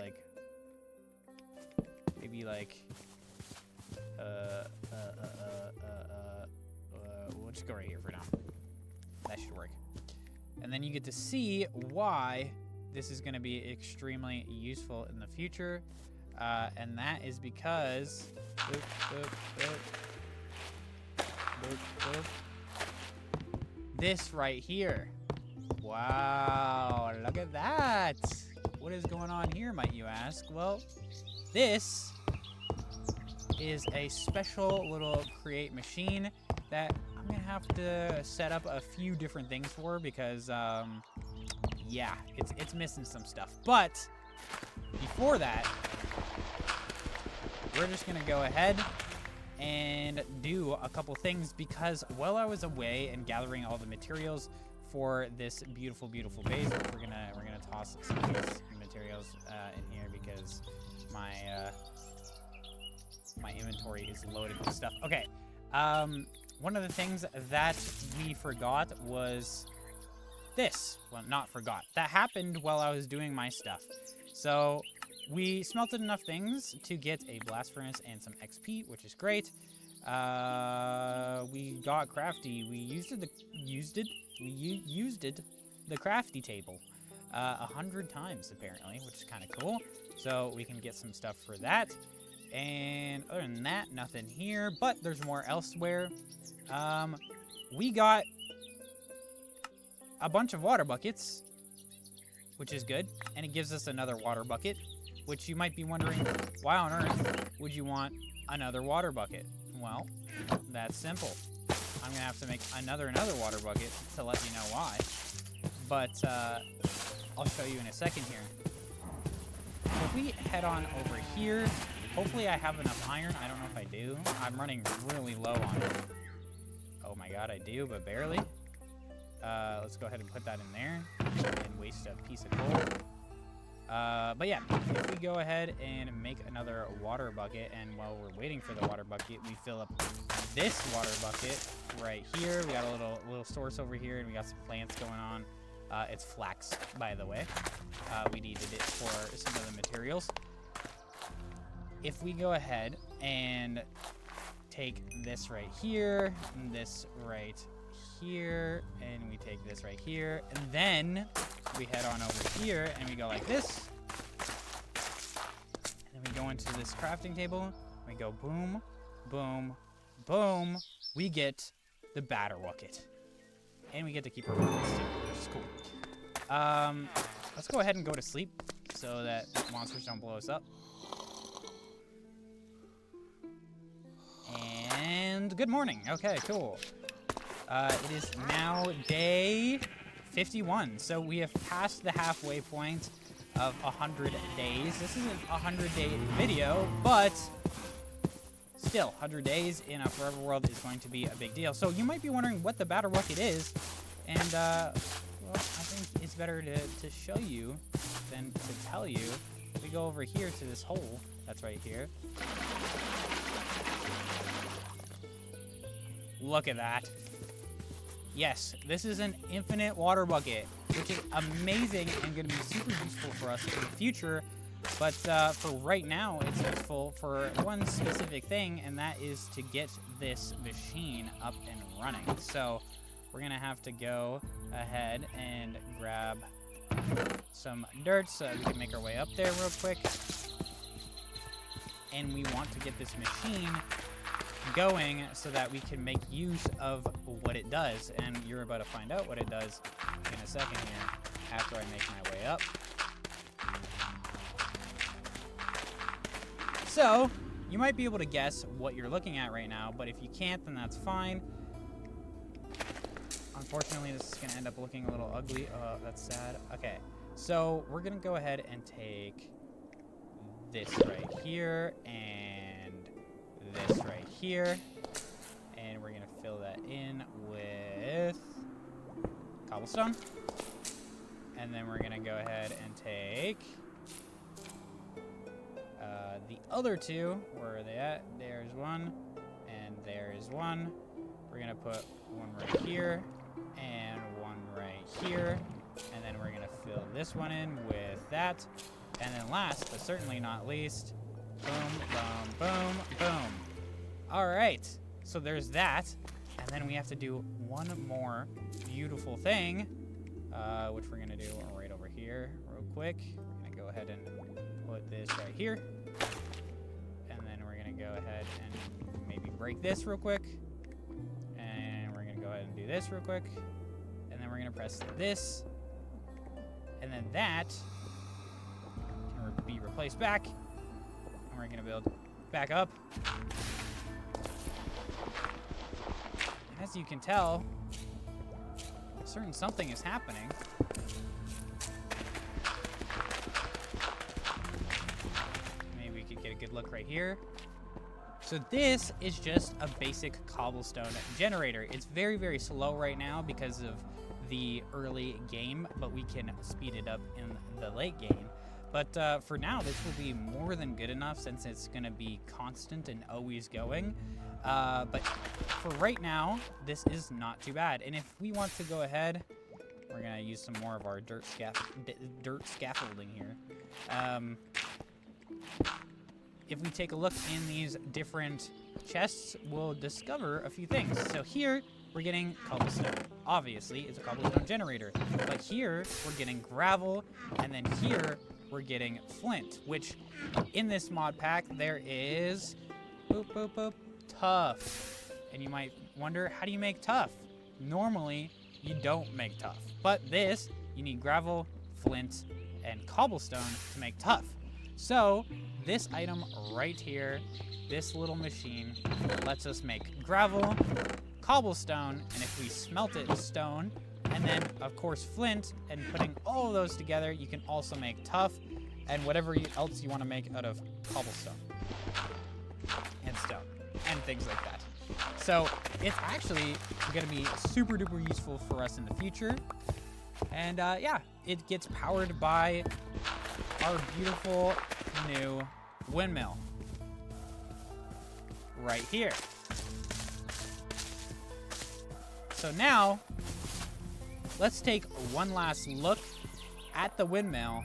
like. We'll just go right here for now. That should work. And then you get to see why this is going to be extremely useful in the future. And that is because... this right here. Wow, look at that. What is going on here, might you ask? Well, this is a special little create machine that I'm gonna have to set up a few different things for because yeah, it's missing some stuff. But before that, we're just gonna go ahead and do a couple things because while I was away and gathering all the materials for this beautiful base, we're gonna toss some of these materials in here because my inventory is loaded with stuff. Okay, one of the things that we forgot was this. Well, not forgot. That happened while I was doing my stuff. So we smelted enough things to get a blast furnace and some XP, which is great. We got crafty. We used the crafty table 100 times apparently, which is kind of cool. So we can get some stuff for that. And other than that, nothing here, but there's more elsewhere. We got a bunch of water buckets, which is good, and it gives us another water bucket, which you might be wondering, why on earth would you want another water bucket? Well, that's simple. I'm gonna have to make another water bucket to let you know why, but I'll show you in a second here. So if we head on over here, hopefully I have enough iron. I don't know if I do. I'm running really low on it. Oh my god, I do, but barely. Let's go ahead and put that in there and waste a piece of coal. But yeah, if we go ahead and make another water bucket, and while we're waiting for the water bucket, we fill up this water bucket right here. We got a little source over here, and we got some plants going on. It's flax, by the way. We needed it for some of the materials. If we go ahead and take this right here, and this right here, and we take this right here, and then we head on over here, and we go like this, and then we go into this crafting table, we go boom, boom, boom, we get the batter bucket, and we get to keep our buckets too, which is cool. Let's go ahead and go to sleep so that monsters don't blow us up. And good morning. Okay, cool. It is now day 51, so we have passed the halfway point of 100 days. This isn't a 100-day video, but still, 100 days in a forever world is going to be a big deal. So you might be wondering what the batter bucket is, and well, I think it's better to show you than to tell you. We go over here to this hole that's right here. Look at that. Yes, this is an infinite water bucket, which is amazing and going to be super useful for us in the future. But for right now, it's useful for one specific thing, and that is to get this machine up and running. So we're going to have to go ahead and grab some dirt so that we can make our way up there real quick. And we want to get this machine going so that we can make use of what it does, and you're about to find out what it does in a second here after I make my way up. So you might be able to guess what you're looking at right now, but if you can't, then that's fine. Unfortunately, this is going to end up looking a little ugly. Oh, that's sad. Okay, so we're going to go ahead and take this right here and this right here, and we're gonna fill that in with cobblestone, and then we're gonna go ahead and take the other two. Where are they at? There's one, and there is one. We're gonna put one right here and one right here, and then we're gonna fill this one in with that, and then last but certainly not least, boom, boom, boom, boom. All right, so there's that. And then we have to do one more beautiful thing, which we're gonna do right over here real quick. We're gonna go ahead and put this right here. And then we're gonna go ahead and maybe break this real quick. And we're gonna go ahead and do this real quick. And then we're gonna press this. And then that can be replaced back. And we're gonna build back up. As you can tell, a certain something is happening. Maybe we could get a good look right here. So this is just a basic cobblestone generator. It's very, very slow right now because of the early game, but we can speed it up in the late game. But for now, this will be more than good enough since it's going to be constant and always going. But for right now, this is not too bad. And if we want to go ahead, we're going to use some more of our dirt scaffolding here. if we take a look in these different chests, we'll discover a few things. So here, we're getting cobblestone. Obviously, it's a cobblestone generator. But here, we're getting gravel, and then here, we're getting flint, which in this mod pack, there is tough. And you might wonder, how do you make tough? Normally, you don't make tough. But this, you need gravel, flint, and cobblestone to make tough. So this item right here, this little machine, lets us make gravel, cobblestone, and if we smelt it, stone, and then of course flint, and putting all of those together, you can also make tough and whatever else you want to make out of cobblestone and stone and things like that. So it's actually going to be super duper useful for us in the future. And yeah, it gets powered by our beautiful new windmill right here. So now, let's take one last look at the windmill.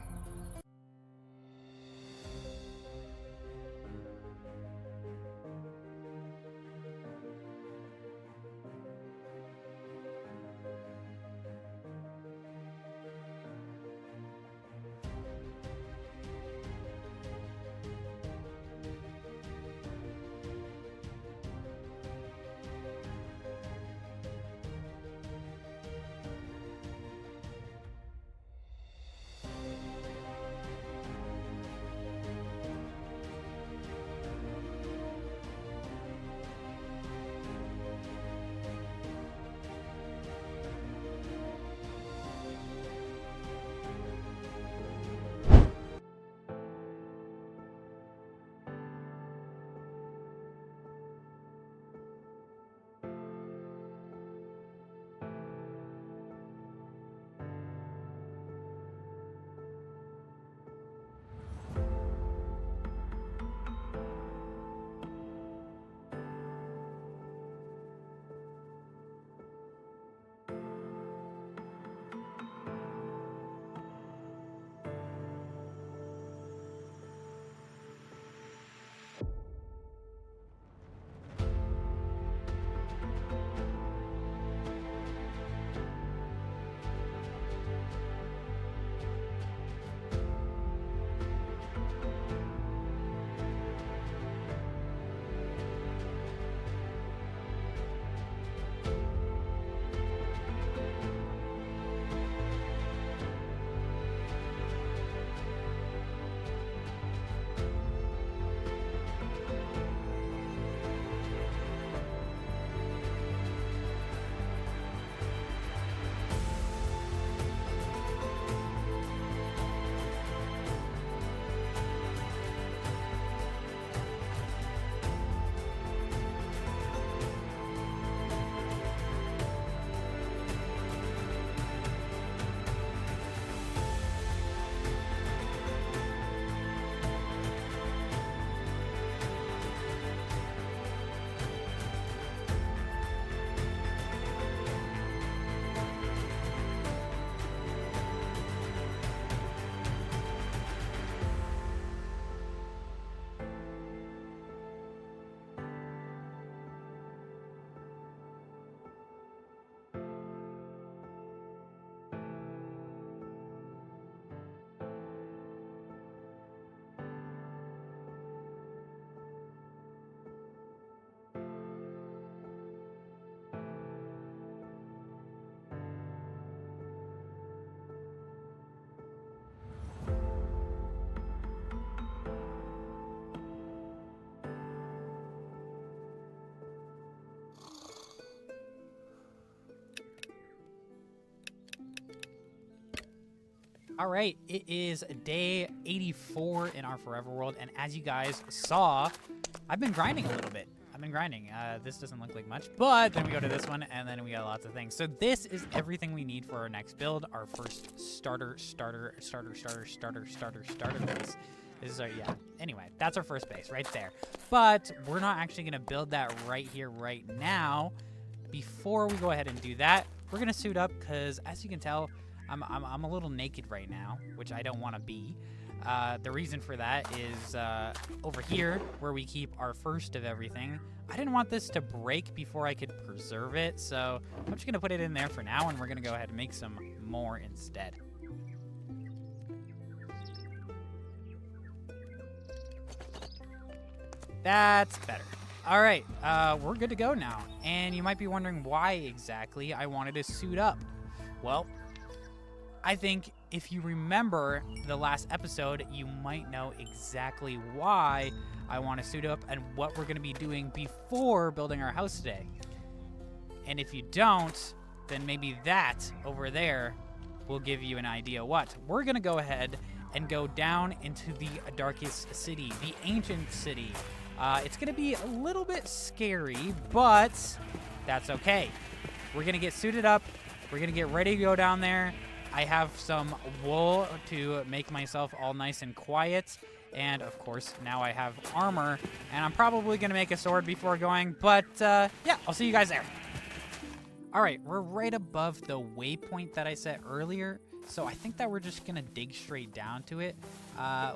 All right, it is day 84 in our forever world, and as you guys saw, I've been grinding a little bit. This doesn't look like much, but then we go to this one, and then we got lots of things. So this is everything we need for our next build, our first starter base. This is our, yeah. Anyway, that's our first base right there. But we're not actually gonna build that right here, right now. Before we go ahead and do that, we're gonna suit up, because as you can tell, I'm a little naked right now, which I don't want to be. The reason for that is over here, where we keep our first of everything. I didn't want this to break before I could preserve it, so I'm just going to put it in there for now, and we're going to go ahead and make some more instead. That's better. All right, we're good to go now. And you might be wondering why exactly I wanted to suit up. Well, I think if you remember the last episode, you might know exactly why I want to suit up and what we're going to be doing before building our house today. And if you don't, then maybe that over there will give you an idea what. We're going to go ahead and go down into the darkest city, the ancient city. It's going to be a little bit scary, but that's okay. We're going to get suited up. We're going to get ready to go down there. I have some wool to make myself all nice and quiet. And, of course, now I have armor. And I'm probably going to make a sword before going. But, yeah, I'll see you guys there. All right, we're right above the waypoint that I set earlier. So I think that we're just going to dig straight down to it.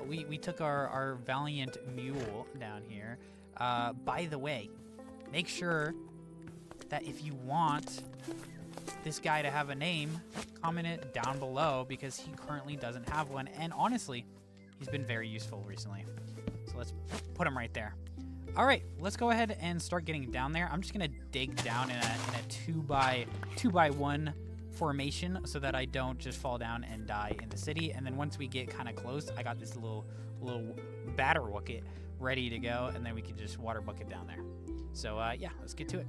We took our valiant mule down here. By the way, make sure that if you want this guy to have a name, comment it down below because he currently doesn't have one. And honestly, he's been very useful recently. So let's put him right there. All right, let's go ahead and start getting down there. I'm just going to dig down in a 2x1 formation so that I don't just fall down and die in the city. And then once we get kind of close, I got this little batter bucket ready to go, and then we can just water bucket down there. So yeah, let's get to it.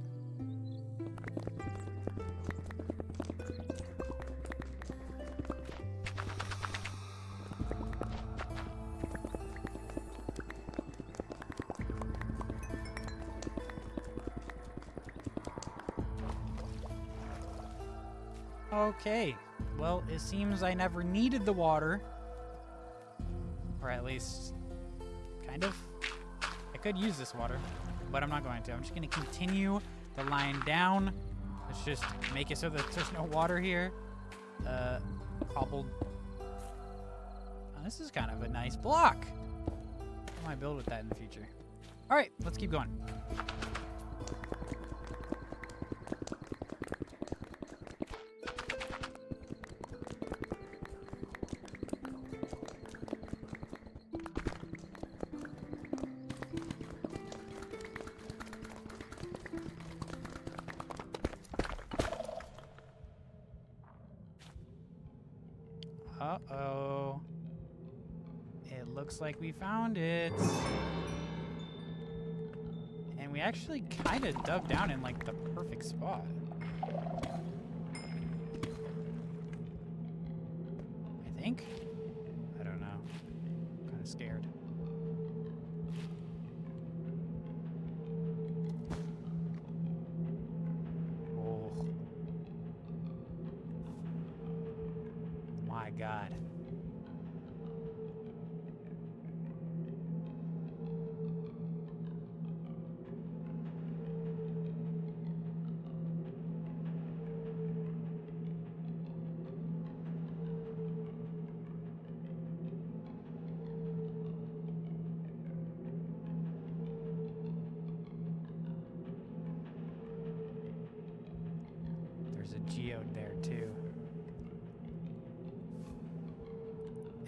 Okay, well, it seems I never needed the water. Or at least, kind of. I could use this water, but I'm not going to. I'm just going to continue the line down. Let's just make it so that there's no water here. Cobbled. Oh, this is kind of a nice block. I might build with that in the future. All right, let's keep going. Uh-oh. It looks like we found it. And we actually kind of dug down in, like, the perfect spot. I think? I don't know. I'm kind of scared. My God. There's a geode there too.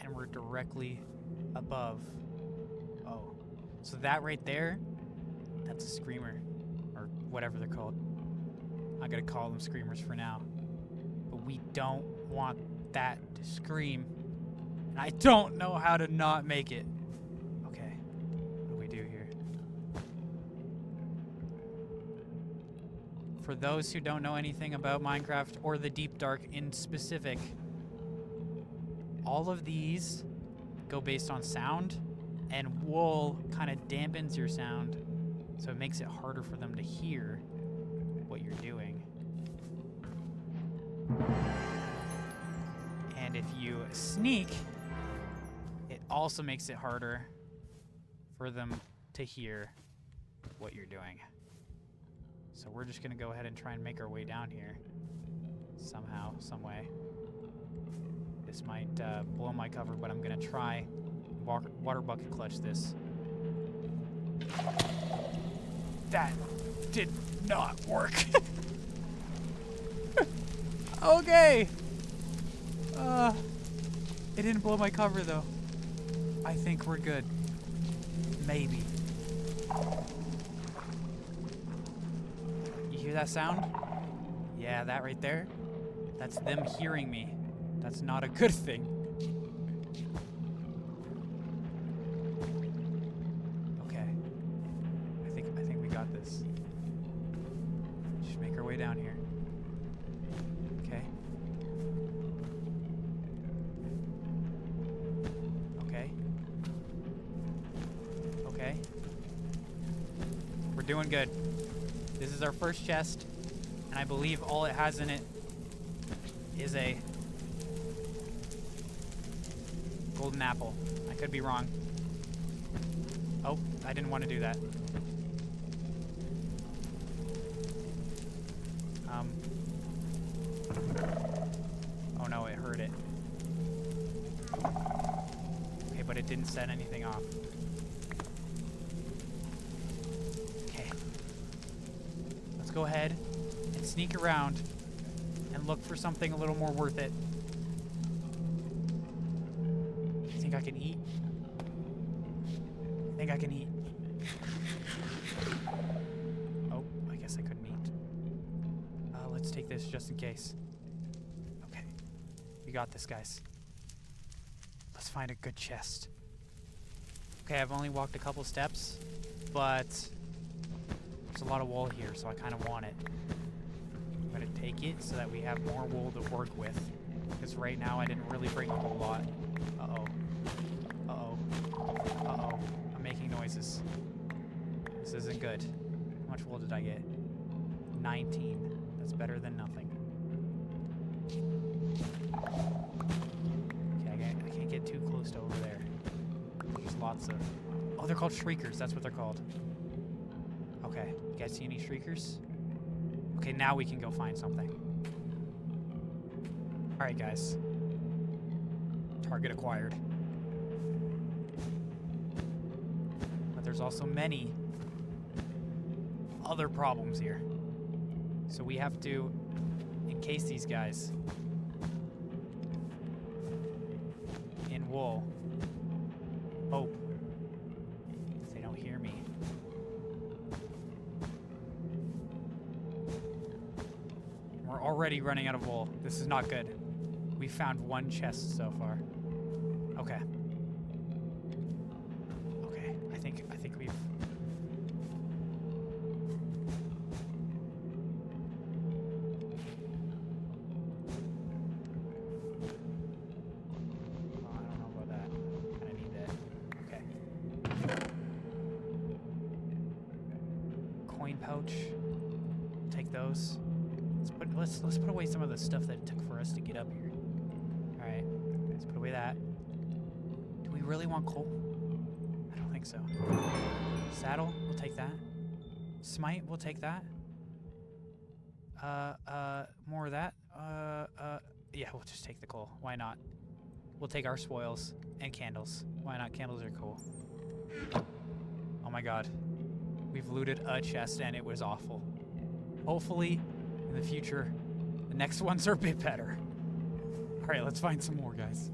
And we're directly above. Oh, so that right there, that's a screamer, or whatever they're called. I'm gonna call them screamers for now. But we don't want that to scream. And I don't know how to not make it. Okay, what do we do here? For those who don't know anything about Minecraft or the Deep Dark in specific, all of these go based on sound, and wool kind of dampens your sound, so it makes it harder for them to hear what you're doing. And if you sneak, it also makes it harder for them to hear what you're doing. So we're just gonna go ahead and try and make our way down here somehow, some way. This might blow my cover, but I'm gonna try. water bucket clutch this. That did not work. Okay. It didn't blow my cover though. I think we're good. Maybe. You hear that sound? Yeah, that right there. That's them hearing me. That's not a good thing. Okay. I think we got this. Just make our way down here. Okay. Okay. Okay. We're doing good. This is our first chest, and I believe all it has in it is a golden apple. I could be wrong. Oh, I didn't want to do that. Oh no, it hurt it. Okay, but it didn't set anything off. Okay. Let's go ahead and sneak around and look for something a little more worth it. You think I can eat? I think I can eat. Oh, I guess I couldn't eat. Let's take this just in case. Okay. We got this, guys. Let's find a good chest. Okay, I've only walked a couple steps, but there's a lot of wool here, so I kind of want it. I'm going to take it so that we have more wool to work with, because right now I didn't really bring a whole lot. Uh-oh. Uh-oh. Uh-oh. I'm making noises. This isn't good. How much wool did I get? 19. That's better than nothing. Okay, I can't get too close to over there. There's lots of... Oh, they're called shriekers. That's what they're called. Okay. You guys see any shriekers? Okay, now we can go find something. Alright, guys. Target acquired. But there's also many other problems here. So we have to encase these guys in wool. Oh. They don't hear me. We're already running out of wool. This is not good. We found one chest so far. Okay. Okay, I think we've... Oh, I don't know about that. I need that. Okay. Coin pouch. Take those. Let's put away some of the stuff that it took for us to get up here. Alright, let's put away that. Do we really want coal? I don't think so. Saddle, we'll take that. Smite, we'll take that. More of that. Yeah, we'll just take the coal. Why not? We'll take our spoils and candles. Why not? Candles are cool. Oh my god. We've looted a chest and it was awful. Hopefully, in the future, the next ones are a bit better. Alright, let's find some more, guys.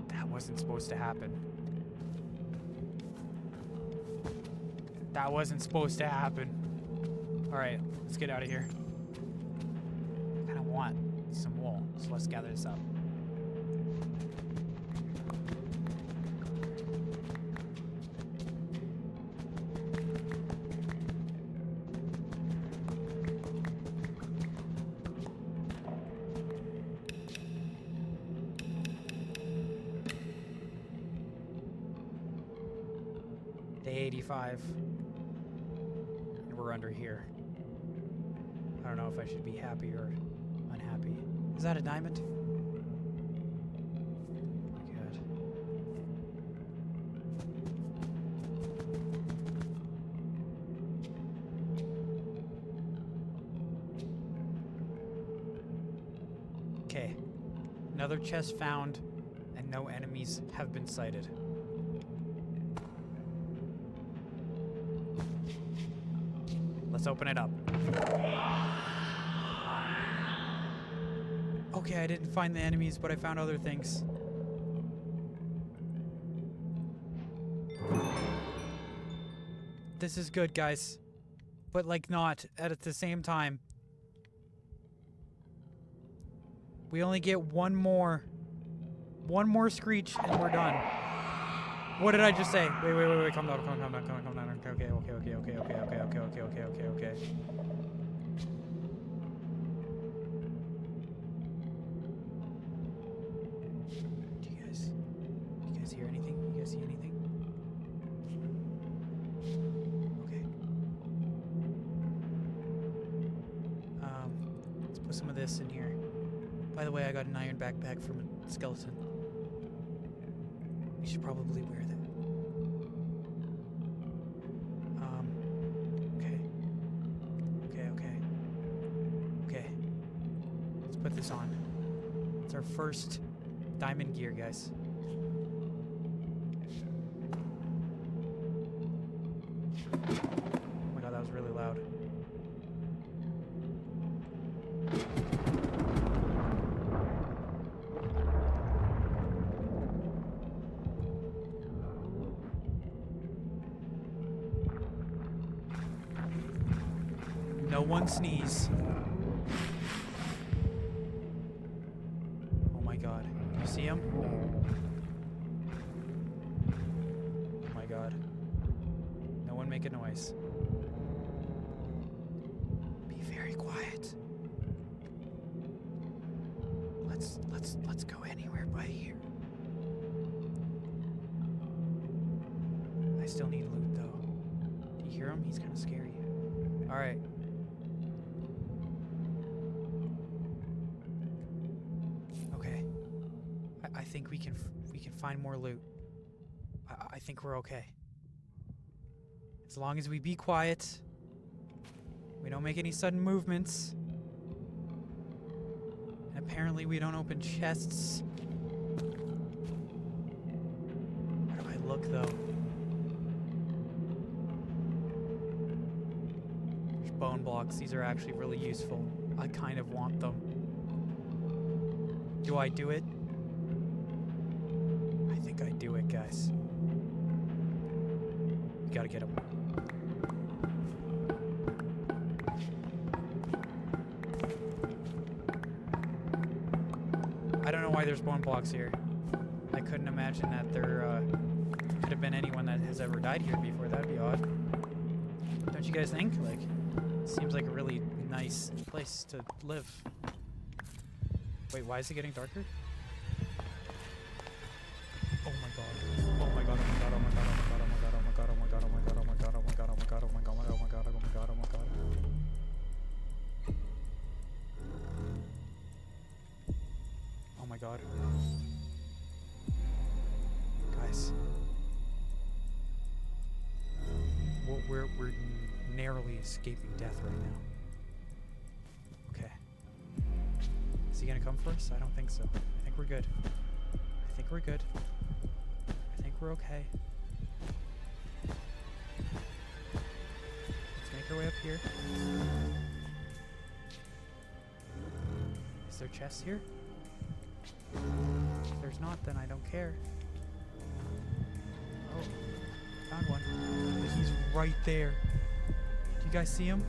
That wasn't supposed to happen. That wasn't supposed to happen. Alright, let's get out of here. I kind of want some wool, so let's gather this up. Day 85. And we're under here. I don't know if I should be happy or unhappy. Is that a diamond? Good. Okay. Another chest found, and no enemies have been sighted. Let's open it up. Okay, I didn't find the enemies, but I found other things. This is good, guys. But, like, not at the same time. We only get one more screech, and we're done. What did I just say? Wait. Calm down. Okay. Do you guys hear anything? You guys see anything? Okay. Let's put some of this in here. By the way, I got an iron backpack from a skeleton. We should probably wear that. Okay. Let's put this on. It's our first diamond gear, guys. Oh my god, that was really loud. No one sneeze. Oh my god. You see him? Oh my god. No one make a noise. Be very quiet. Let's go anywhere by here. I still need loot though. Do you hear him? He's kind of scary. All right. I think we can find more loot. I think we're okay. As long as we be quiet, we don't make any sudden movements, and apparently we don't open chests. Where do I look though? There's bone blocks. These are actually really useful. I kind of want them. Do I do it? I do it, guys. We gotta get him. I don't know why there's bone blocks here. I couldn't imagine that there could have been anyone that has ever died here before. That'd be odd. Don't you guys think? Like, it seems like a really nice place to live. Wait, why is it getting darker? Oh my god. Guys. We're narrowly escaping death right now. Okay. Is he gonna come for us? I don't think so. I think we're good. I think we're okay. Let's make our way up here. Is there chests here? If there's not, then I don't care. Oh, found one. He's right there. Do you guys see him?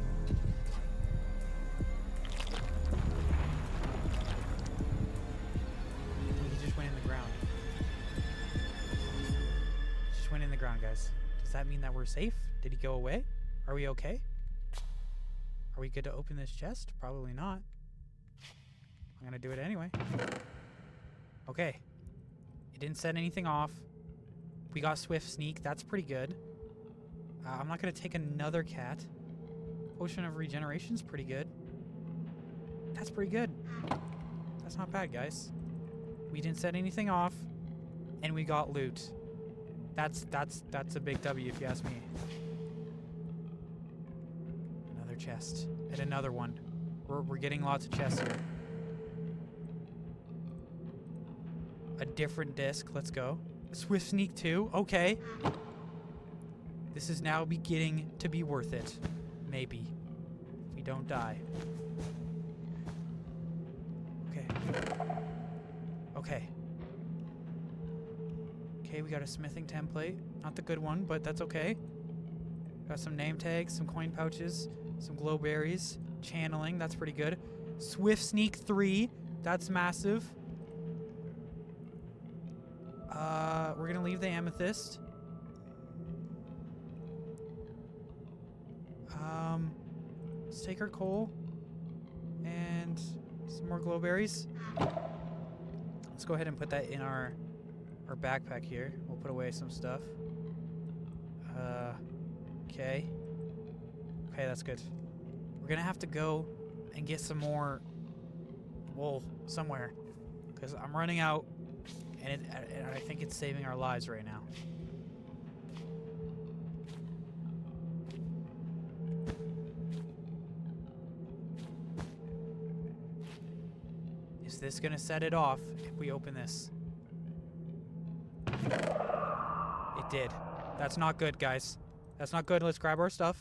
He just went in the ground. Just went in the ground, guys. Does that mean that we're safe? Did he go away? Are we okay? Are we good to open this chest? Probably not. I'm gonna do it anyway. Okay. It didn't set anything off. We got swift sneak. That's pretty good. I'm not gonna take another cat. Potion of regeneration's pretty good. That's pretty good. That's not bad, guys. We didn't set anything off, and we got loot. That's a big W if you ask me. Another chest and another one. We're getting lots of chests here. A different disc. Let's go. Swift Sneak 2. Okay. This is now beginning to be worth it. Maybe. If we don't die. Okay. Okay. Okay, we got a smithing template. Not the good one, but that's okay. Got some name tags, some coin pouches, some glow berries, channeling. That's pretty good. Swift Sneak 3. That's massive. We're gonna leave the amethyst. Let's take our coal and some more glow berries. Let's go ahead and put that in our backpack here. We'll put away some stuff. Okay. Okay, that's good. We're gonna have to go and get some more wool somewhere, because I'm running out, and I think it's saving our lives right now. Is this gonna set it off if we open this? It did. That's not good, guys. That's not good. Let's grab our stuff.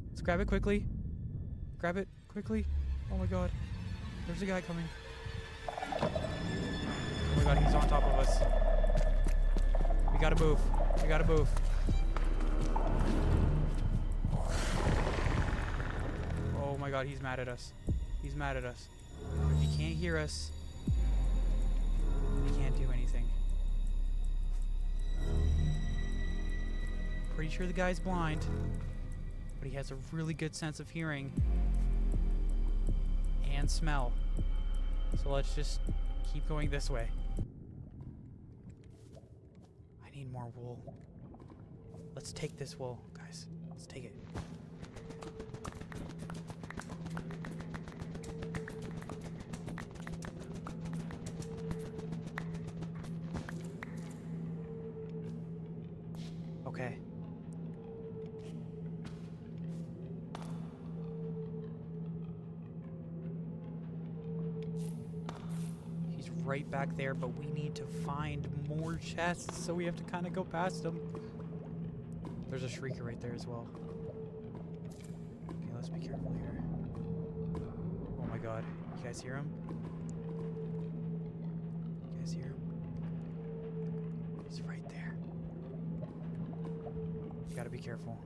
Let's grab it quickly. Grab it quickly. Oh my god. There's a guy coming. Oh my god, he's on top of us. We gotta move. We gotta move. Oh my god, he's mad at us. He's mad at us. He can't hear us. He can't do anything. Pretty sure the guy's blind, but he has a really good sense of hearing and smell. So let's just keep going this way. I need more wool. Let's take this wool, guys. Let's take it. Okay. He's right back there, but we need to find more chests, so we have to kind of go past him. There's a shrieker right there as well. Okay, let's be careful here. Oh my god. You guys hear him? You guys hear him? He's right there. You gotta be careful.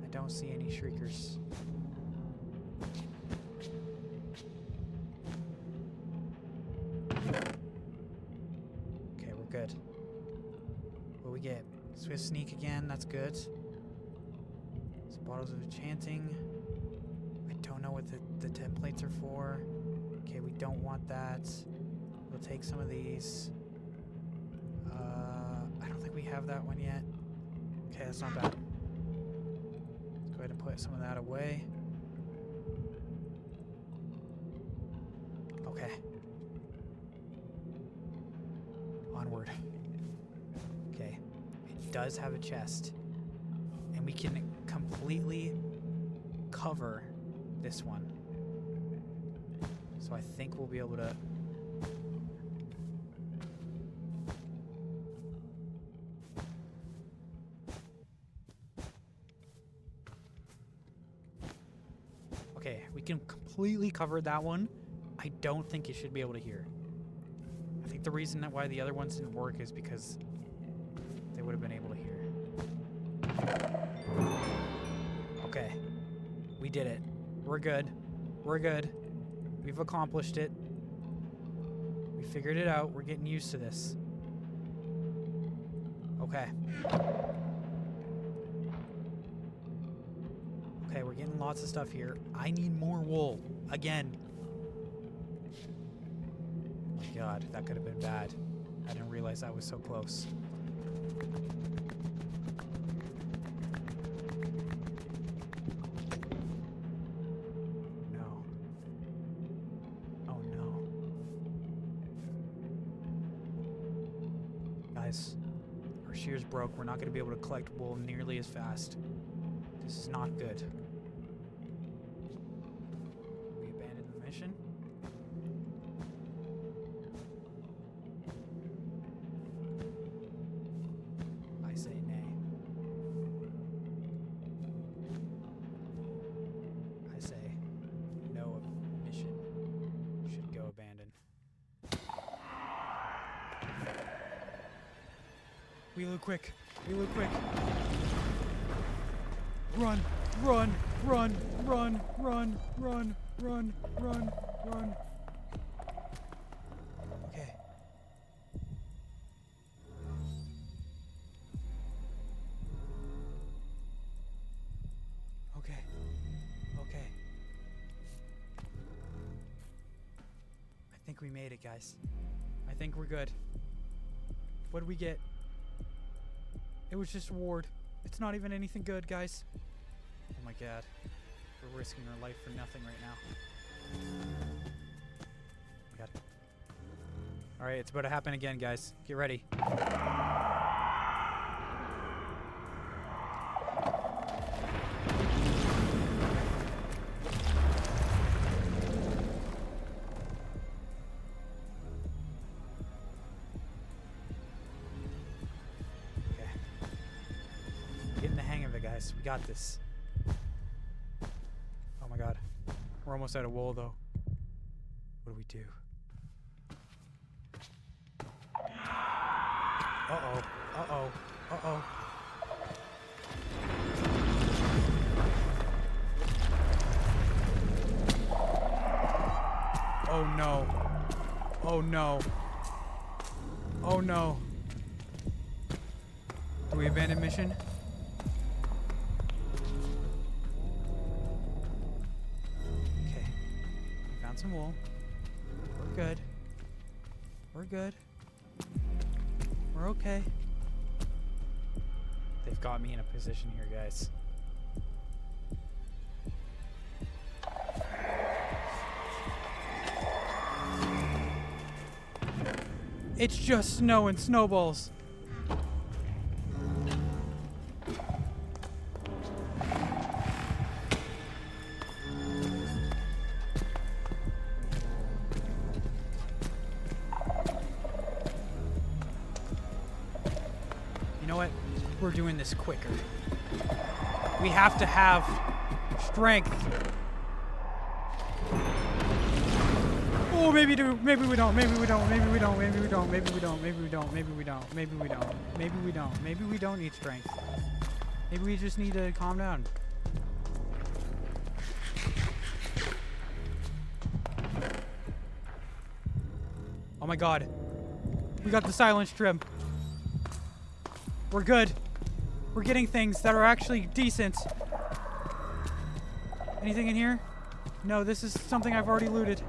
I don't see any shriekers. Okay, we're good. What do we get? Swift Sneak again, that's good. Some bottles of enchanting. I don't know what the templates are for. Okay, we don't want that. We'll take some of these. I don't think we have that one yet. Okay, that's not bad. Let's go ahead and put some of that away. Okay. Onward. Okay. It does have a chest. And we can completely cover this one. So I think we'll be able to... Okay, we can completely cover that one. I don't think you should be able to hear. I think the reason that why the other ones didn't work is because they would have been able to hear. Okay. We did it. We're good. We're good. We've accomplished it. We figured it out. We're getting used to this. Okay. Okay, we're getting lots of stuff here. I need more wool. Again. Oh my god, that could have been bad. I didn't realize that was so close. No. Oh no. Guys, our shears broke. We're not going to be able to collect wool nearly as fast. This is not good. We abandoned the mission. Be a little quick. Be a little quick. Run, run, run, run, run, run, run, run, run. Okay. Okay. Okay. I think we made it, guys. I think we're good. What did we get? It was just a ward. It's not even anything good, guys. Oh my god. We're risking our life for nothing right now. Oh my god. Alright, it's about to happen again, guys. Get ready. Getting the hang of it, guys. We got this. Oh my god. We're almost out of wool, though. What do we do? Uh-oh. Uh-oh. Uh-oh. Oh no. Oh no. Oh no. Do we abandon mission? Some wool. We're good. We're good. We're okay. They've got me in a position here, guys. It's just snow and snowballs. You know what? We're doing this quicker. We have to have strength. Oh, maybe we don't, maybe we don't, maybe we don't, maybe we don't, maybe we don't, maybe we don't, maybe we don't, maybe we don't, maybe we don't, maybe we don't, maybe we don't need strength. Maybe we just need to calm down. Oh my god. We got the silence trim. We're good. We're getting things that are actually decent. Anything in here? No, this is something I've already looted.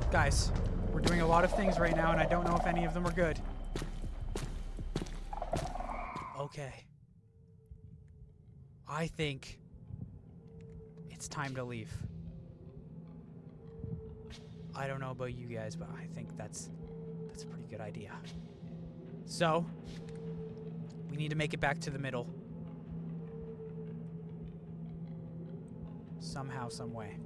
Guys, we're doing a lot of things right now, and I don't know if any of them are good. Okay. I think it's time to leave. I don't know about you guys, but I think that's a pretty good idea. So, we need to make it back to the middle. Somehow, some way.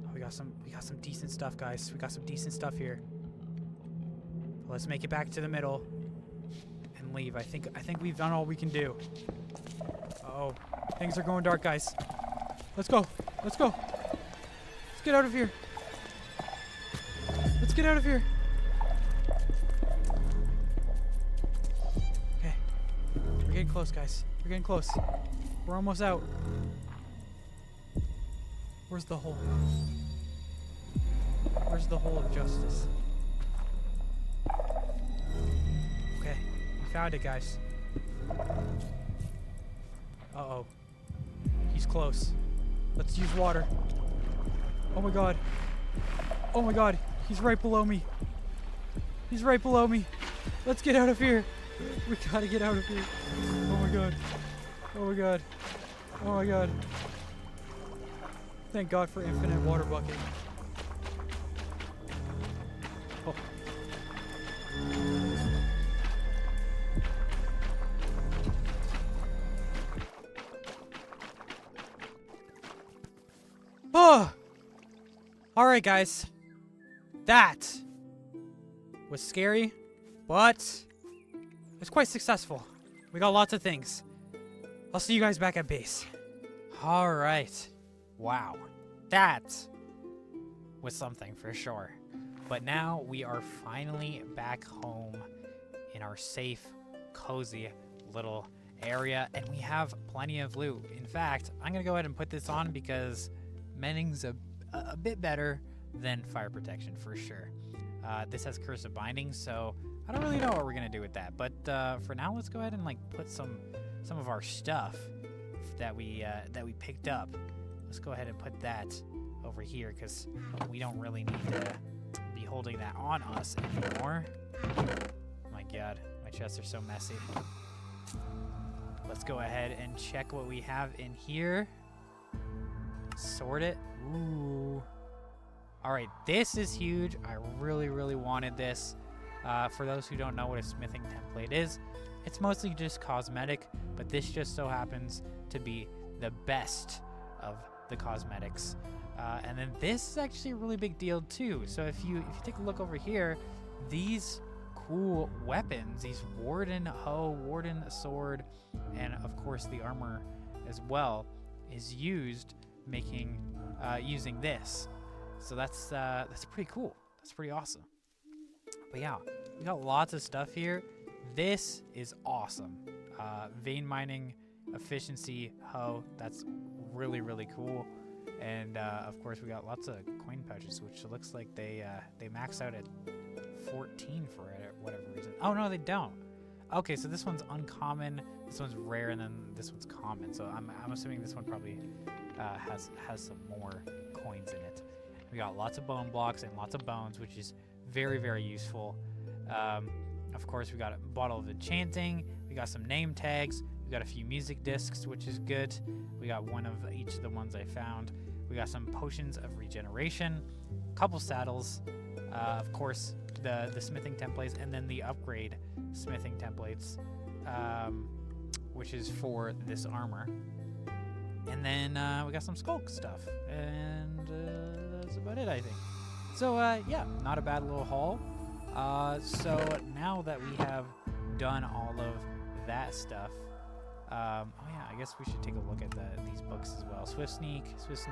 Oh, we got some decent stuff, guys. We got some decent stuff here. Let's make it back to the middle and leave. I think we've done all we can do. Uh-oh. Things are going dark, guys. Let's go. Let's go. Let's get out of here. Let's get out of here. Okay. We're getting close, guys. We're getting close. We're almost out. Where's the hole? Where's the hole of justice? Okay. We found it, guys. Uh-oh. He's close. Let's use water. Oh my god. Oh my god. He's right below me. He's right below me. Let's get out of here. We gotta get out of here. Oh my god. Oh my god. Oh my god. Thank God for infinite water bucket. Oh. Oh! Alright, guys. That was scary, but it's quite successful. We got lots of things. I'll see you guys back at base. Alright. Wow. That was something for sure. But now we are finally back home in our safe, cozy little area, and we have plenty of loot. In fact, I'm gonna go ahead and put this on because mending's a bit better than fire protection for sure. This has cursive binding, so I don't really know what we're gonna do with that. But for now, let's go ahead and like put some of our stuff that we picked up. Let's go ahead and put that over here because we don't really need to be holding that on us anymore. Oh my god, my chests are so messy. Let's go ahead and check what we have in here. Sort it. Ooh. All right, this is huge. I really wanted this. For those who don't know what a smithing template is, it's mostly just cosmetic, but this just so happens to be the best of the cosmetics. And then this is actually a really big deal too. So if you take a look over here, these cool weapons, these warden hoe, warden sword, and of course the armor as well, is used using this. So that's pretty cool. That's pretty awesome. But yeah, we got lots of stuff here. This is awesome. Vein mining efficiency hoe. That's really cool. And of course we got lots of coin pouches, which looks like they max out at 14 for whatever reason. Oh no, they don't. Okay, so this one's uncommon, this one's rare, and then this one's common. So I'm assuming this one probably has some more coins in it. We got lots of bone blocks and lots of bones, which is very useful. Of course, we got a bottle of enchanting. We got some name tags. We got a few music discs, which is good. We got one of each of the ones I found. We got some potions of regeneration, a couple saddles, of course, the smithing templates, and then the upgrade smithing templates, which is for this armor. And then we got some skulk stuff, and that's about it, I think. So yeah, not a bad little haul. So now that we have done all of that stuff, oh yeah, I guess we should take a look at these books as well. Swift Sneak. Swift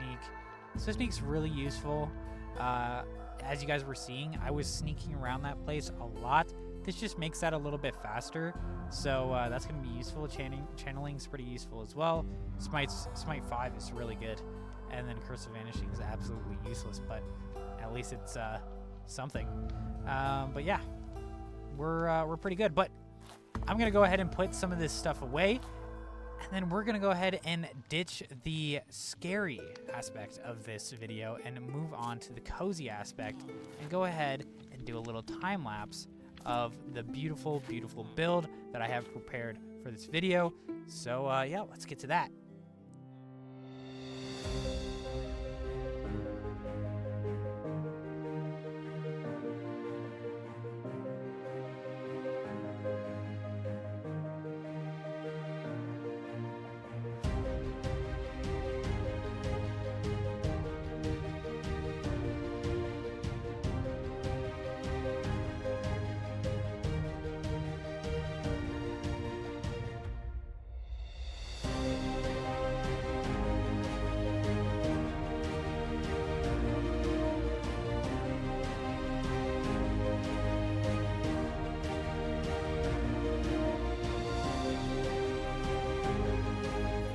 Sneak's really useful. As you guys were seeing, I was sneaking around that place a lot. This just makes that a little bit faster, so that's going to be useful. Channeling's pretty useful as well. Smite 5 is really good, and then Curse of Vanishing is absolutely useless, but at least it's something. But yeah, we're pretty good. But I'm going to go ahead and put some of this stuff away, and then we're going to go ahead and ditch the scary aspect of this video and move on to the cozy aspect and go ahead and do a little time lapse of the beautiful build that I have prepared for this video. So yeah, let's get to that.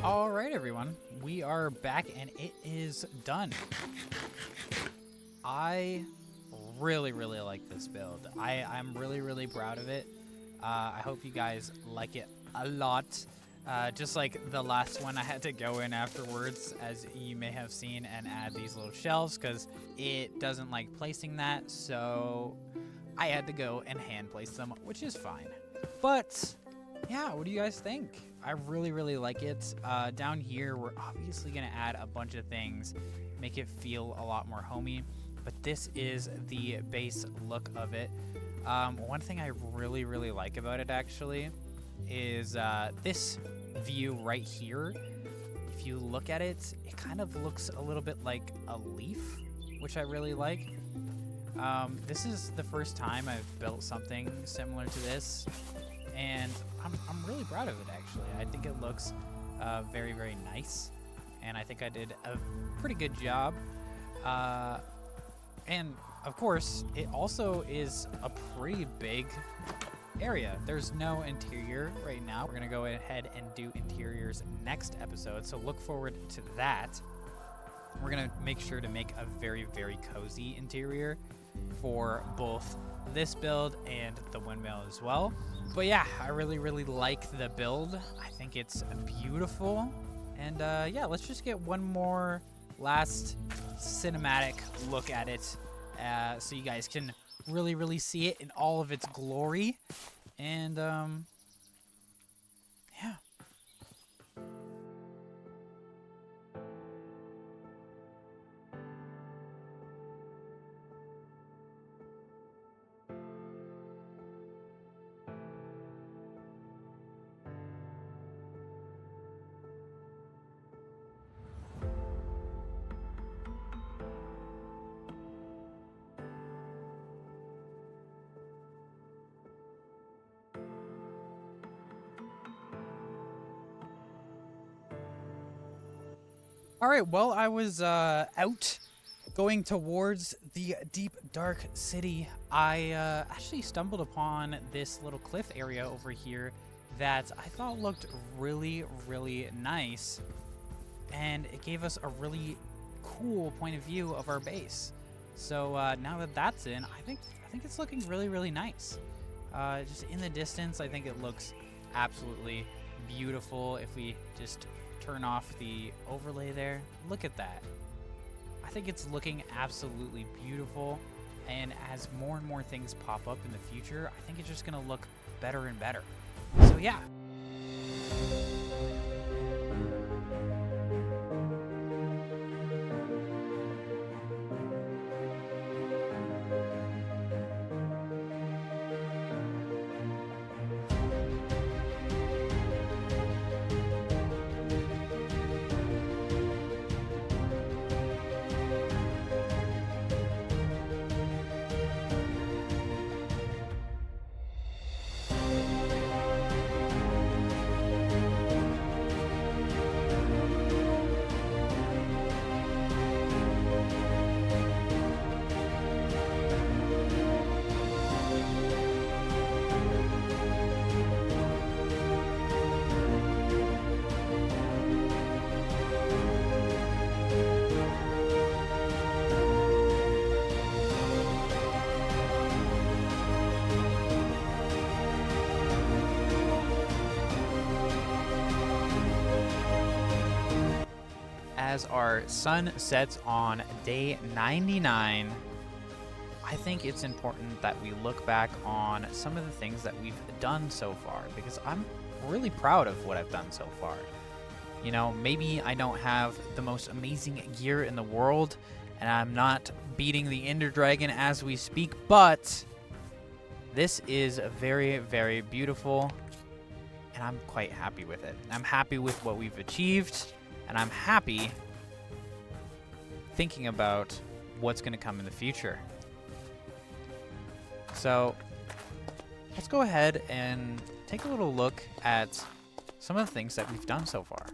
All right, everyone, we are back and it is done. I really like this build. I'm really proud of it. I hope you guys like it a lot. Just like the last one, I had to go in afterwards, as you may have seen, and add these little shelves because it doesn't like placing that, so I had to go and hand place them, which is fine. But yeah, what do you guys think? I really like it. Down here, we're obviously going to add a bunch of things, make it feel a lot more homey, but this is the base look of it. One thing I really like about it, actually, is this view right here. If you look at it, it kind of looks a little bit like a leaf, which I really like. This is the first time I've built something similar to this, and I'm really proud of it, actually. I think it looks very nice, and I think I did a pretty good job. And of course, it also is a pretty big area. There's no interior right now. We're gonna go ahead and do interiors next episode, so look forward to that. We're gonna make sure to make a very, very cozy interior for both this build and the windmill as well. But yeah, I really, really like the build. I think it's beautiful. And yeah, let's just get one more last cinematic look at it so you guys can really, really see it in all of its glory. And yeah. All right, well, I was out going towards the deep, dark city. I actually stumbled upon this little cliff area over here that I thought looked really, really nice. And it gave us a really cool point of view of our base. So now that that's in, I think it's looking really, really nice. Just in the distance, I think it looks absolutely beautiful. If we just turn off the overlay there, look at that. I think it's looking absolutely beautiful. And as more and more things pop up in the future, I think it's just gonna look better and better. So yeah. As our sun sets on day 99, I think it's important that we look back on some of the things that we've done so far, because I'm really proud of what I've done so far. You know, maybe I don't have the most amazing gear in the world, and I'm not beating the Ender Dragon as we speak, but this is very, very beautiful, and I'm quite happy with it. I'm happy with what we've achieved, and I'm happy thinking about what's going to come in the future. So let's go ahead and take a little look at some of the things that we've done so far.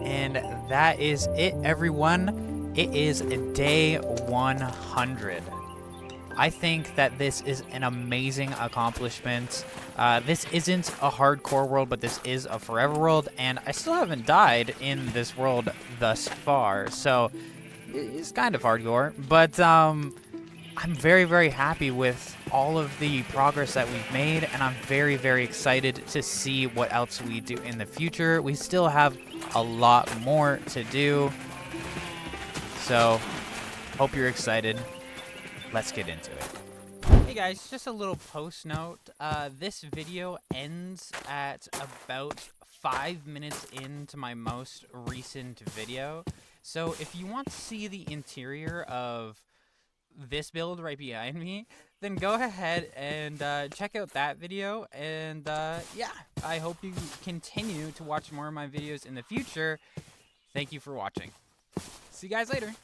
And that is it, everyone. It is day 100. I think that this is an amazing accomplishment. This isn't a hardcore world, but this is a forever world, and I still haven't died in this world thus far, so it's kind of hardcore. But I'm very, very happy with all of the progress that we've made, and I'm very, very excited to see what else we do in the future. We still have a lot more to do, so hope you're excited. Let's get into it. Hey guys, just a little post note. This video ends at about 5 minutes into my most recent video. So if you want to see the interior of this build right behind me, then go ahead and check out that video. And yeah, I hope you continue to watch more of my videos in the future. Thank you for watching. See you guys later.